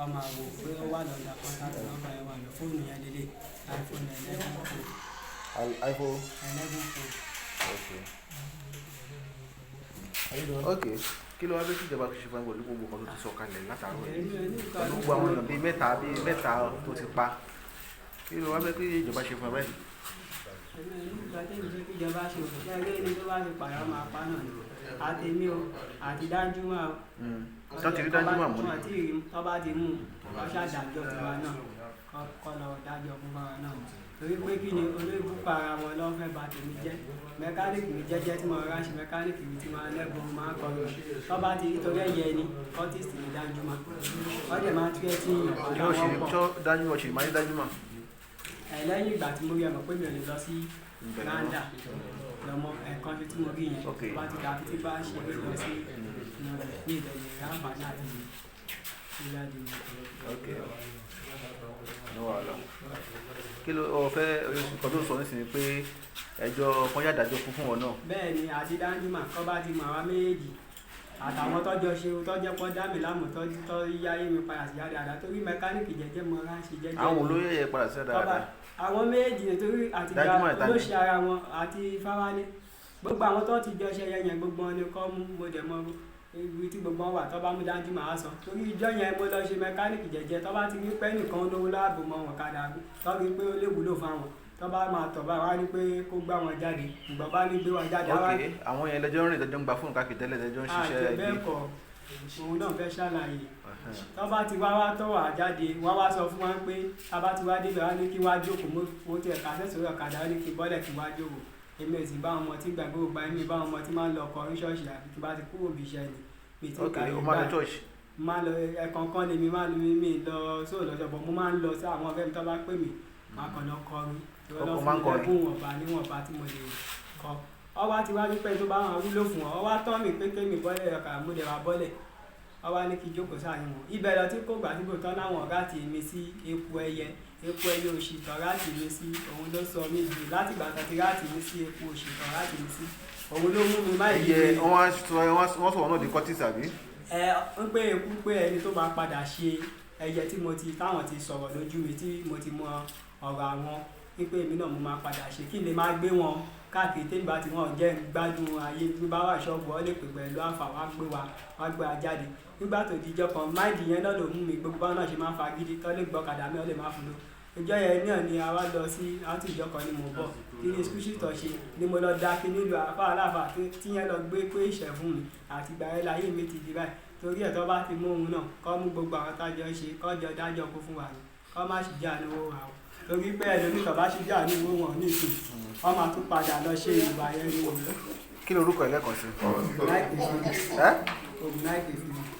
ọmọ àwò pé ó wà lọ́dà kọ́ńtàtì nọ́mbà yẹn wà lọ fóònù yẹn lélẹ̀ iPhone 11 Pro. iPhone 11 Pro. ok kí ló wá bẹ kí ìjọba ṣe fún ẹgbẹ́ olúkúgbò kan tó ti sọ kalẹ̀ látàárọ̀ yìí pẹ̀lú gbogbo àwọn èèyàn bíi mẹ́ta tó ti pa kí ló wá bẹ kí ìjọba ṣe fún ẹ báyìí. nígbà tí ìjọba kí ìjọba ṣe òṣìṣẹ́ eré ni tó bá ti pààyàn máa pa náà ni àtẹ̀mí o àti Danjuma o tó ti rí Danjuma mú ni. tó bá ti mú ọ ṣàdájọ́ tiwa náà kọ́ lọ dájọ́ fún wa náà torí pé kí ni olóògùn para wọn lọ́fẹ̀ẹ́ bá tèmi jẹ́ mẹkáníìkì mi jẹ́jẹ́ tí mo rà ṣe mẹkáníìkì mi tí máa lẹ́gbọ̀n máa kọ́ lọ tó bá ti torí ẹ̀yẹ ni kọ́tìsì ní Danjuma wọ́n dẹ̀ máa túyẹ́ tí yóò ṣe tó Danjuma ṣe máa ní Danjuma. lẹ́yìn ìgbà tí mo rí ẹ̀mọ̀ pé mi ò lè lọ sí Rwanda lọ́mọ ẹ̀kan tí mo rí yẹn bá ti dàbí tí bá ṣe é lọ sí ní ìdẹ̀yẹ ráǹfààní àti ìlàjì kí ló fẹ́ nǹkan tó sọ nísìnyí pé ẹjọ́ kan yá dájọ́ fún wọn náà. bẹ́ẹ̀ ni àti Danjuma kọ́ bá ti mọ àwa méjèèjì àtàwọn tọ́jọ́ ṣe tọ́jọ́ pọ́ dá mi láàmú tọ́ yáyé mi padà sí dáadáa torí mẹkáníìkì jẹ́jẹ́ mọ́ ra ṣe jẹ́jẹ́. àwọn olóyè yẹ padà sí dáadáa. àwọn méjèèjì nítorí àtìgbà ló ṣe ara wọn àti Fáwálé gbogbo àwọn tó ti jọ ṣe yẹn gbogbo wọn ni kọ́ mú mo dẹ̀ mọ́ ibi tí gbogbo wọn wà tó bá mú Danjuma á sọ torí ìjọ yẹn mo lọ ṣe mẹkáníìkì jẹ́jẹ́ tó bá ti rí pé nìkan lówó láàbò mọ́ wọn kadà tó rí pé ó lè wúlò fáwọn tó bá máa tọ̀ bá wá ní pé kó gbá wọn jáde ìgbọ̀n bá ní gbé wọn jáde. ok àwọn yẹn lẹ́jọ́ rìn lẹ́jọ́ ń gba fóònù káàkiri tẹ́lẹ̀ lẹ́jọ́ ń ṣiṣẹ́ àti bẹ́ẹ̀ kọ́ òun náà fẹ́ ṣàlàyé tó bá ti wá tọ̀ wá jáde wọ́n wá sọ fún wa pé tá bá ti wá débẹ̀ wá ní kí wá jókòó mo ti ẹ̀ka sẹ́sọ̀rọ̀ ọ̀kadà ní kí bọ́lẹ̀ kí wá jókòó èmi ò sì bá wọn ọmọ tí gbàgbé ògbà èmi bá wọn ọmọ tí máa ń lọ kọrí ṣọ́ọ̀ṣì àbí kí bá ti kúrò bí iṣẹ́ ni mi ti kàrí gbà máa lọ ẹ̀kọ̀ọ̀kan ni mi máa mi lọ sóò lọ́jọ́ bọ̀ mo máa ń lọ sí àwọn ọ̀rẹ́ mi tó bá pè mí máa kàn lọ kọrin ẹ̀bùn wọ̀nba níwọ̀nba tí mo lè kọ ọwá ti wá wípé tó bá wọn wúlò fún ọ ọwá tọ́ mi pé kémi bọ́lẹ̀ ọkà múlẹ̀ wá bọ́lẹ̀ ọwá ní kí jókòó sáàyè wọn ibẹ̀ lọ tí kò gbà tí kò tán láwọn ọ̀gá ti mi sí epo ẹyẹ òṣì tọ́ra tì mí sí òun ló sọ mí jù láti gbà tán ti rá tì mí sí epo òṣì tọ́ra tì mí sí òun ló mú mi má yìí. ẹyẹ wọ́n sọ̀rọ̀ náà di kọ́tìsì àbí. ń pé eku pé ẹni tó máa padà ṣe ẹyẹ tí mo ti táwọn ti sọ̀rọ̀ lójú mi tí mo ti mọ ọ̀rọ̀ àwọn wípé èmi náà mo máa padà ṣe kí ni máa gbé wọn káàkiri tẹ́gbà tí wọ́n jẹ́ gbádùn ayé bí bá wà ṣọ́ọ̀bù ọ lè pè pẹ̀lú àǹfà wá gbé wa jáde nígbà tó dijọ́ kan máìdì yẹn náà ló mú mi gbogbo báwọn náà ṣe máa fagídí tó lè gbọ́ kàdá mi ọ lè máa fún un ìjọ yẹn náà ni a wá lọ sí àti ìjọ kan ni mo bọ̀ kí ni skúṣìtọ̀ ṣe ni mo lọ dá kí nílùú àfà aláfà tí yẹn lọ gbé pé ìṣẹ̀ fún mi àti ìgbà yẹn láyé mi ti di báyìí torí ẹ̀ tó bá ti mú òun náà kọ́ mú gbogbo àwọn tájọ ṣe kọ́jọ dájọ́ kó fún wa ni kọ́ má sì já níwó wa o torí pé ẹlòmíì tó bá sì já níwó wọn ní ìsìn wọ́n máa tún padà lọ ṣe ìwà yẹn ní òun. kí lorúkọ ẹlẹ́kọ̀ọ́ sí. Ògùn láìpẹ́ sí i.